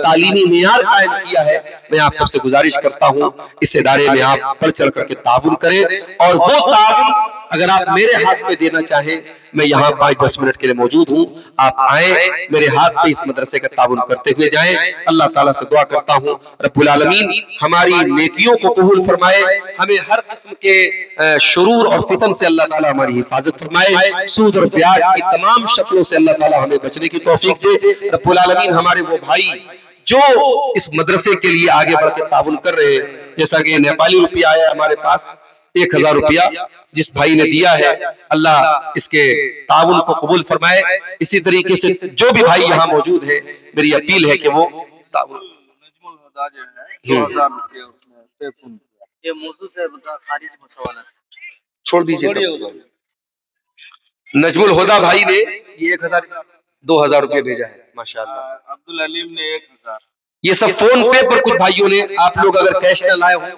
तालीमी मेयार कायम किया है। मैं आप सबसे गुजारिश करता हूँ इस इदारे में आप बढ़ चढ़ करके ताउन करें, और वो ताउन अगर आप मेरे हाथ में देना चाहें, मैं यहाँ 5-10 मिनट के लिए मौजूद हूँ, आप आए मेरे हाथ पे इस मदरसे का ताउन करते हुए जाएं। अल्लाह ताला से दुआ करता हूँ रब्बुल आलमीन हमारी नेकियों को कबूल फरमाए, हमें हर किस्म के शुरूर और फितन से अल्लाह ताला हमारी हिफाजत फरमाए, सूद और ब्याज की तमाम शक्लों से अल्लाह ताला हमें बचने की तौफीक दे। रब्बुल आलमीन हमारे वो भाई जो इस मदरसे के लिए आगे बढ़ के ताउन कर रहे हैं, जैसा कि नेपाली रुपया आया हमारे पास 1000 रुपया जिस भाई ने दिया है, अल्लाह इसके ताउन को कबूल फरमाए। इसी तरीके से जो भी भाई यहाँ मौजूद है, मेरी अपील है कि वो ताउन छोड़ दीजिए। नजमुल हुदा भाई ने ये 1000-2000 रुपये भेजा है, माशाअल्लाह। अब्दुल अलीम ने 1000। ये सब फोन पे पर कुछ भाइयों ने, आप लोग अगर कैश न लाए हो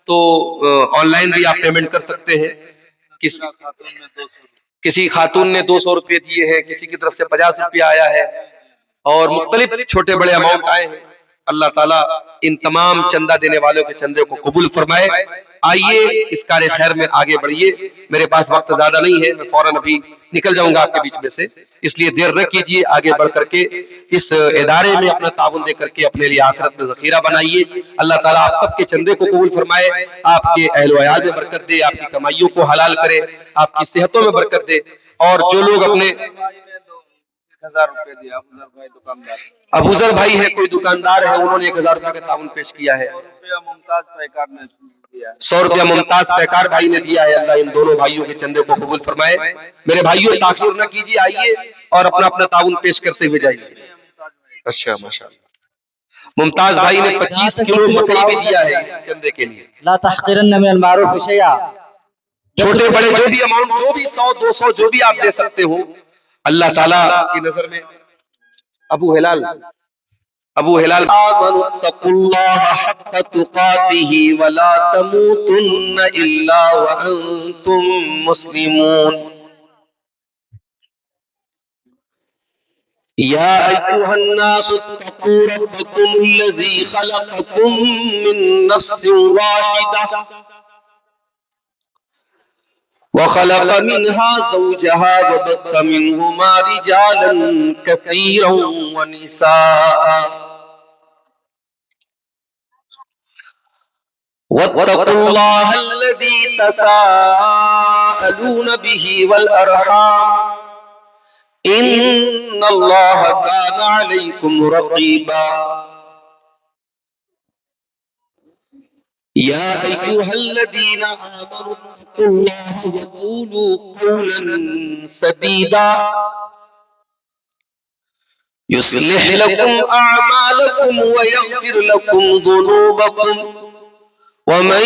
तो ऑनलाइन भी आप पेमेंट कर सकते हैं। किसी खातून ने 200 रुपये दिए हैं, किसी की तरफ से 50 रुपया आया है, और मुख्तलिफ छोटे बड़े अमाउंट आए हैं। अल्लाह ताला इन तमाम चंदा देने वालों के चंदे को कबूल फरमाए। आइए इस कार्य खैर में आगे बढ़िए। मेरे पास वक्त ज्यादा नहीं है, मैं फौरन अभी निकल जाऊंगा आपके बीच में से, इसलिए देर न कीजिए, आगे बढ़ करके इस इदारे में अपना ताउन दे करके अपने लिए आखिरत में जखीरा बनाइए। अल्लाह ताला आप सबके चंदे को कबूल फरमाए, आपके अहल वयाल में बरकत दे, आपकी कमाइयों को हलाल करे, आपकी सेहतों में बरकत दे। और जो लोग अपने 1000 रुपए दिया, अबूजर भाई है, कोई दुकानदार है, उन्होंने 1000 रुपए का ताउन पेश किया है। 100 रुपया मुमताज पैकार भाई ने दिया है। अल्लाह इन दोनों भाइयों के चंदे को कबूल फरमाए। मेरे भाइयों ताखिर न कीजिए, आइए और अपना अपना ताउन पेश करते हुए जाइए। अच्छा माशाअल्लाह। मुमताज भाई ने 25 किलो बकरी भी दिया है इस चंदे के लिए। ला तहक़िरन मिनल मारूफ़ शैया, छोटे बड़े जो भी अमाउंट, जो भी 100-200 जो भी आप दे सकते हो, अल्लाह ताला की नजर में। अबू हिलाल आमनुत्तकुल्लाह हक़्क़ तुक़ातिही वला तमूतुन्न इल्ला व अंतुम मुस्लिमून। या अय्युहन्नासुत्तक़ू रब्बकुमुल्लज़ी ख़लक़कुम मिन नफ़्सिन वाहिदा वख़लक़ मिन्हा ज़ौजहा वबत्थ मिन्हुमा रिजालन कसीरन व निसाअ वत्तक़ुल्लाहल्लज़ी तसाअलून बिही वल अरहाम इन्नल्लाह काना अलैकुम रक़ीबा। या अय्युहल्लज़ीना आमनुत्तक़ुल्लाह वक़ूलू क़ौलन सदीदा युस्लिह लकुम अअमालकुम व यग़फिर लकुम ज़ुनूबकुम व मन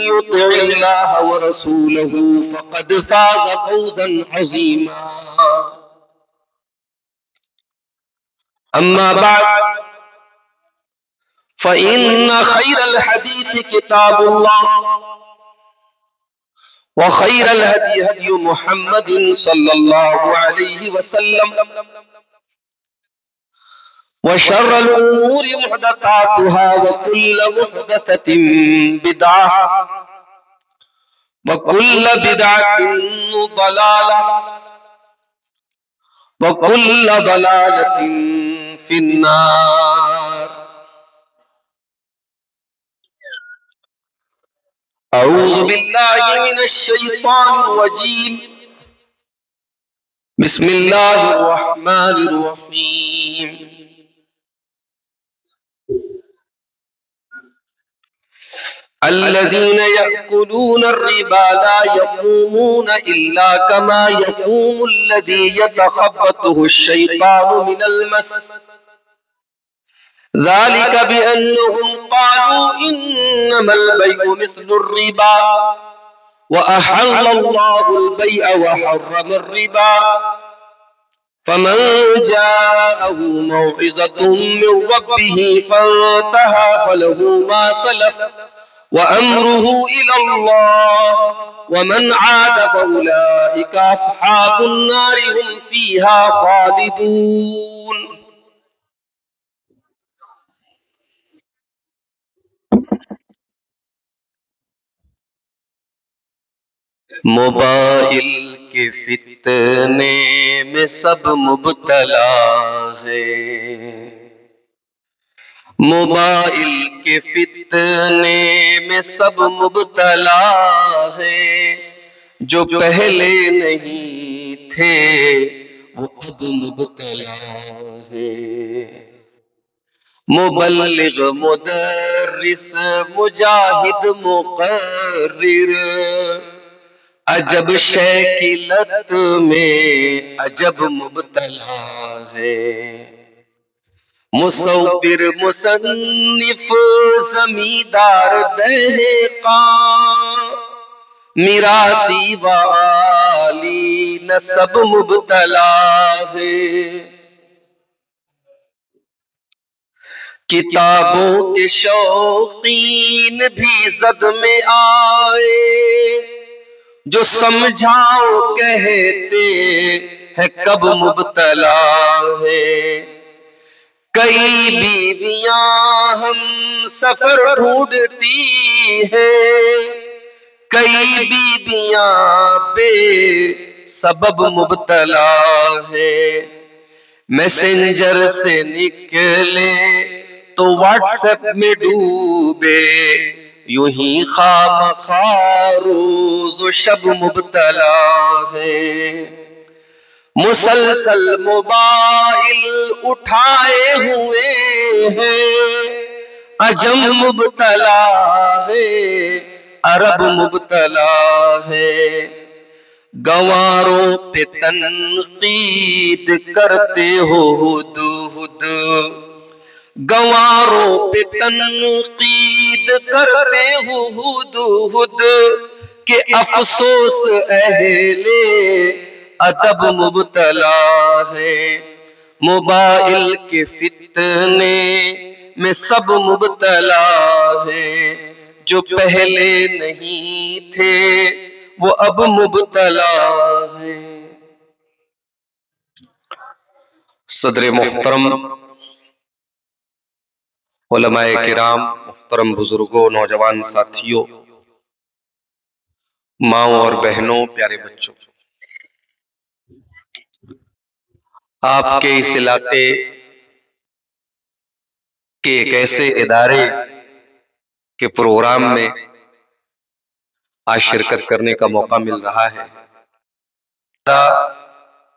युतिइल्लाह व रसूलहू फ़क़द फ़ाज़ फ़ौज़न अज़ीमा। अम्मा बअद फ़इन्न ख़ैरल हदीस किताबुल्लाह व खैरल हदी हदी मुहम्मदिन सल्लल्लाहु अलैहि वसल्लम व शर्रल उमूरि मुहदसातुहा व कुल्लु मुहदसतिन बिदअह व कुल्लु बिदअतिन दलाला व कुल्लु दलालतिन फिन्नार। अऊज़ु बिल्लाहि मिनश शैतानिर रजीम। बिस्मिल्लाहिर रहमानिर रहीम। अल्लज़ीना यअकुलूनर रिबा ला यक़ूमूना इल्ला कमा यक़ूमुल्लज़ी यतख़ब्बतुहुश शैतानु मिनल मस। ज़ालिका बिअन्नहुम क़ालू इन्नमल बैउ मिस्लुर रिबा व अहल्लल्लाहुल बैअ व हर्रमर रिबा फमन जाअहु मौइज़तुम मिर रब्बिही फंतहा फलहु मा सलफ़ व अम्रुहु इलल्लाह व मन आद फउलाइका अस्हाबुन नारि हुम फीहा खालिदून। मोबाइल के फितने में सब मुब्तला है। मोबाइल के फितने में सब मुब्तला है। जो पहले नहीं थे वो अब मुब्तला है। मुबल्लिग मुदर्रिस मुजाहिद मुक़र्रिर अजब शय की लत में अजब मुब्तला है। मुसव्विर मुसन्निफ ज़मींदार दहक़ां मिरासी वाली न सब मुब्तला है। किताबों के शौकीन भी ज़द में आए। जो समझाओ कहते हैं कब मुब्तला है। कई बीवियां हम सफर ढूंढती हैं। कई बीवियां बेसबब मुब्तला है। मैसेंजर से निकले तो व्हाट्सएप में डूबे। यूं ही खामखा रोज़ शब मुब्तला है। मुसलसल मोबाइल उठाए हुए हैं। अजम मुब्तला है अरब मुब्तला है। गंवारों पे तनकीद करते हो हुद हुद। गंवारों पे तनकीद करते हो हुद हुद के अफसोस अहले अदब मुब्तला है। मोबाइल के फितने में सब मुब्तला है। जो पहले नहीं थे वो अब मुब्तला है। सदर मुहतरम, उलमाए किराम, मुहतरम बुजुर्गों, नौजवान साथियों, माओ और बहनों, प्यारे बच्चों, आपके इस इलाके के एक ऐसे इदारे के प्रोग्राम में आज शिरकत करने का मौका मिल रहा है।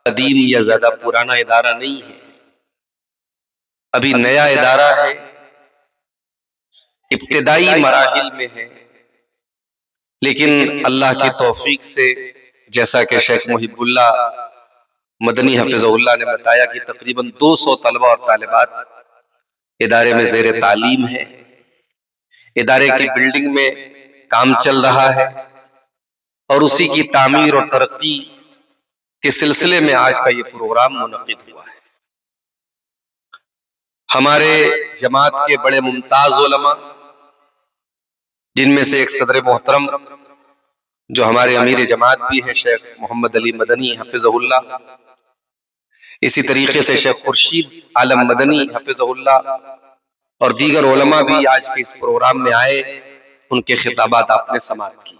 कदीम या ज्यादा पुराना इदारा नहीं है, अभी नया इदारा है, इब्तिदाई मराहिल में है। लेकिन अल्लाह की तौफीक से, जैसा कि शेख मुहिबुल्लाह मदनी हफिज़हुल्लाह ने बताया कि तकरीबन 200 तलबा और तालिबात इदारे में ज़ेर तालीम है। इदारे की बिल्डिंग में काम चल रहा है और उसी की तामीर और तरक्की के सिलसिले में आज का ये प्रोग्राम मुनक़िद हुआ है। हमारे जमात के बड़े मुमताज उलमा, जिनमें से एक सदर मोहतरम जो हमारे अमीर जमात भी हैं शेख मोहम्मद अली मदनी हफिज़हुल्लाह, इसी तरीके से शेख खुर्शीद आलम मदनी हफिज़हुल्लाह और दीगर उलमा भी आज के इस प्रोग्राम में आए, उनके खिताबात आपने समाअत किए।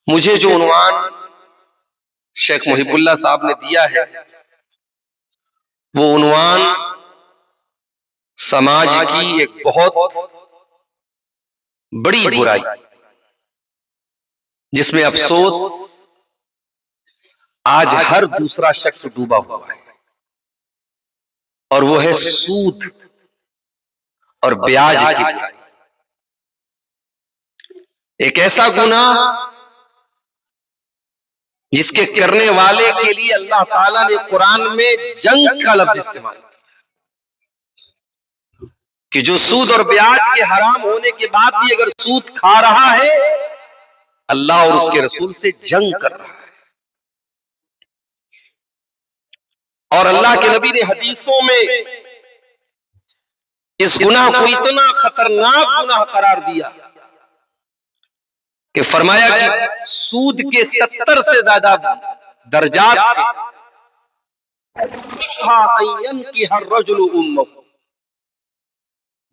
मुझे जो उन्वान शेख मुहिबुल्लाह साहब ने दिया है वो उन्वान समाज की एक बहुत बड़ी बुराई जिसमें अफसोस आज हर दूसरा शख्स डूबा हुआ है, और वो है सूद और ब्याज की बुराई। एक ऐसा गुनाह जिसके करने वाले के लिए अल्लाह ताला ने कुरान में जंग का लफ्ज इस्तेमाल किया कि जो सूद और ब्याज के हराम होने के बाद भी अगर सूद खा रहा है, अल्लाह और उसके रसूल से जंग कर रहा है। और अल्लाह के नबी ने हदीसों में इस गुनाह को इतना खतरनाक गुनाह करार दिया कि फरमाया कि सूद के 70 से ज्यादा दर्जात थे,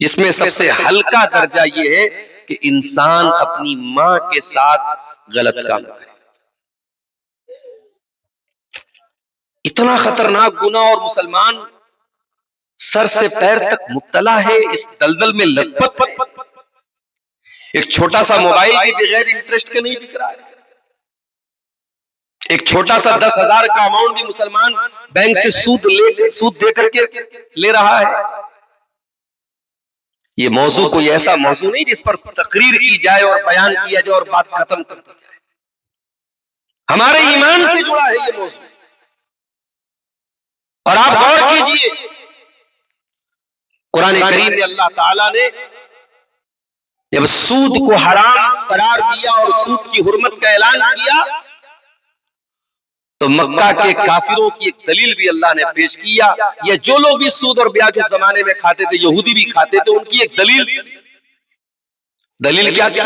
जिसमें सबसे हल्का दर्जा यह है कि इंसान अपनी मां के साथ गलत काम करे। इतना खतरनाक गुनाह, और मुसलमान सर से पैर तक मुब्तला है इस दलदल में लपट है। एक छोटा सा मोबाइल भी बगैर इंटरेस्ट के नहीं बिक रहा है। एक छोटा सा 10,000 का अमाउंट भी मुसलमान बैंक से सूद दे करके ले रहा है। ये मौजू कोई ऐसा मौजू नहीं जिस पर तकरीर की जाए और बयान किया जाए और बात खत्म कर दी जाए। हमारे ईमान से जुड़ा है ये मौजू। और आप गौर कीजिए, कुरान करीम में अल्लाह ताला ने जब सूद को हराम करार दिया और सूद की हुर्मत का ऐलान किया, तो मक्का के काफिरों की एक दलील भी अल्लाह ने पेश किया। या जो लोग भी सूद और ब्याज उस जमाने में खाते थे, यहूदी भी खाते थे, उनकी एक दलील क्या थी?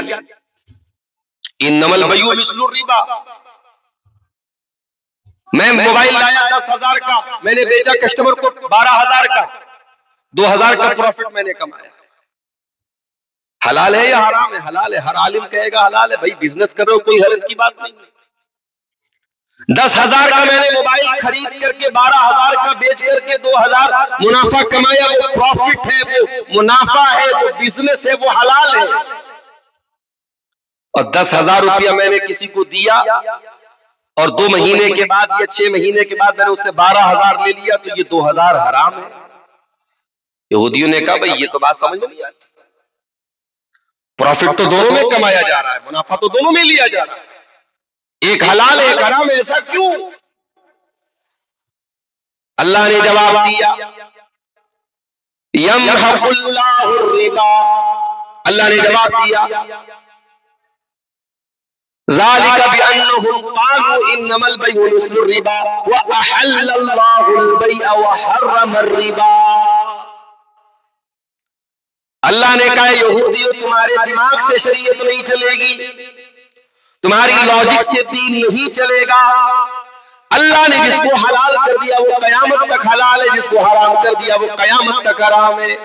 इन्नमल बय्यु मिस्लुर रिबा। मैं मोबाइल लाया 10,000 का, मैंने बेचा कस्टमर को 12,000 का, 2,000 का प्रॉफिट मैंने कमाया। हलाल है या हराम है? हलाल है। हर आलिम कहेगा हलाल है। भाई बिजनेस कर रहे हो, कोई हर्ज की बात नहीं है। 10,000 का मैंने मोबाइल खरीद करके 12,000 का बेच करके 2,000 मुनाफा कमाया, वो प्रॉफिट है, वो मुनाफा है, वो बिजनेस है, वो हलाल है। और 10,000 रुपया मैंने किसी को दिया और 2 महीने के बाद या 6 महीने के बाद मैंने उससे 12,000 ले लिया, तो ये 2,000 हराम है। यहूदियों ने कहा भाई ये तो बात समझ में नहीं आती। प्रॉफिट तो दोनों में कमाया जा रहा है, मुनाफा तो दोनों में लिया जा रहा है, एक हलाल एक हराम, ऐसा क्यों? अल्लाह ने जवाब दिया, यमहकुल्लाहु रिबा। अल्लाह ने जवाब दिया, ज़ालिका बिअन्नहुम क़ालू इन्नमल बय्यु मिस्लुर रिबा व अहल्लल्लाहुल बैअ व हर्रमर रिबा। अल्लाह ने कहा यहूदियों तुम्हारे दिमाग से शरीयत नहीं चलेगी, तुम्हारी लॉजिक से दीन नहीं चलेगा। अल्लाह ने जिसको हलाल कर दिया वो कयामत तक हलाल है, जिसको हराम कर दिया वो कयामत तक हराम है।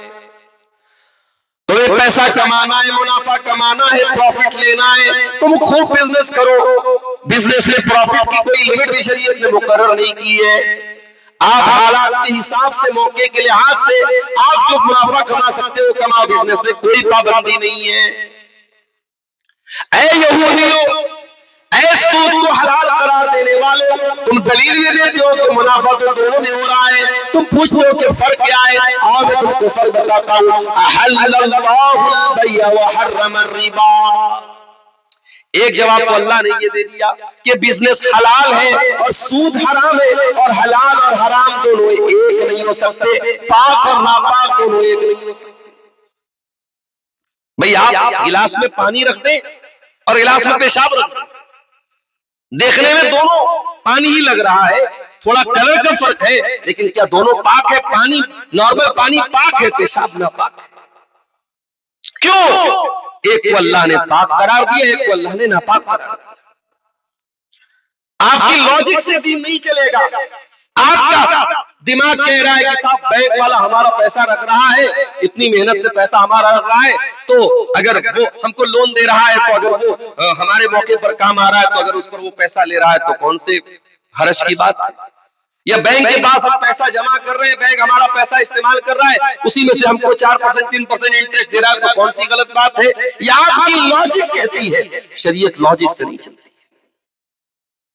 तुम्हें पैसा कमाना है, मुनाफा कमाना है, प्रॉफिट लेना है, तुम खूब बिजनेस करो। बिजनेस में प्रॉफिट की कोई लिमिट भी शरीयत ने मुकर्रर नहीं की है। आप हालात के हिसाब से, मौके के लिहाज से आप जो मुनाफा कमा सकते हो कमाओ, बिजनेस में कोई पाबंदी नहीं है। ऐ यहूदियों, ऐ सूद को हलाल करार देने वाले, तुम दलील ये देते हो कि मुनाफा तो दोनों में हो रहा है, तुम पूछते हो कि फर्क क्या है। और मैं तुमको फर्क बताता हूं, अहल्लल्लाहुल बैअ व हर्रमर रिबा। एक जवाब तो अल्लाह ने ये दे दिया कि बिजनेस हलाल है और सूद हराम है, और हलाल और हराम दोनों एक नहीं हो सकते, पाक और नापाक दोनों एक नहीं हो सकते। भाई आप गिलास में पानी रख दें और गिलास में पेशाब रख दें, देखने में दोनों पानी ही लग रहा है, थोड़ा कलर का फर्क है, लेकिन क्या दोनों पाक है? पानी नॉर्मल पानी पाक है, पेशाब नापाक है। क्यों? एक को अल्लाह ने पाक करार दिया, एक को अल्लाह ने नापाक करार दिया। आपकी लॉजिक से दीन नहीं चलेगा। आपका दिमाग कह रहा है कि साहब बैंक वाला हमारा पैसा रख रहा है, इतनी मेहनत से पैसा हमारा रख रहा है, तो अगर वो हमको लोन दे रहा है, तो अगर वो हमारे मौके पर काम आ रहा है, तो अगर उस पर वो पैसा ले रहा है, तो कौन से हर्ष की बात है? या बैंक के पास हम पैसा जमा कर रहे हैं, बैंक हमारा पैसा इस्तेमाल कर रहा है, उसी में से हमको 4% 3% इंटरेस्ट दे रहा है, तो कौन सी गलत बात है? या आपकी लॉजिक कहती है, शरीयत लॉजिक से नहीं चलती।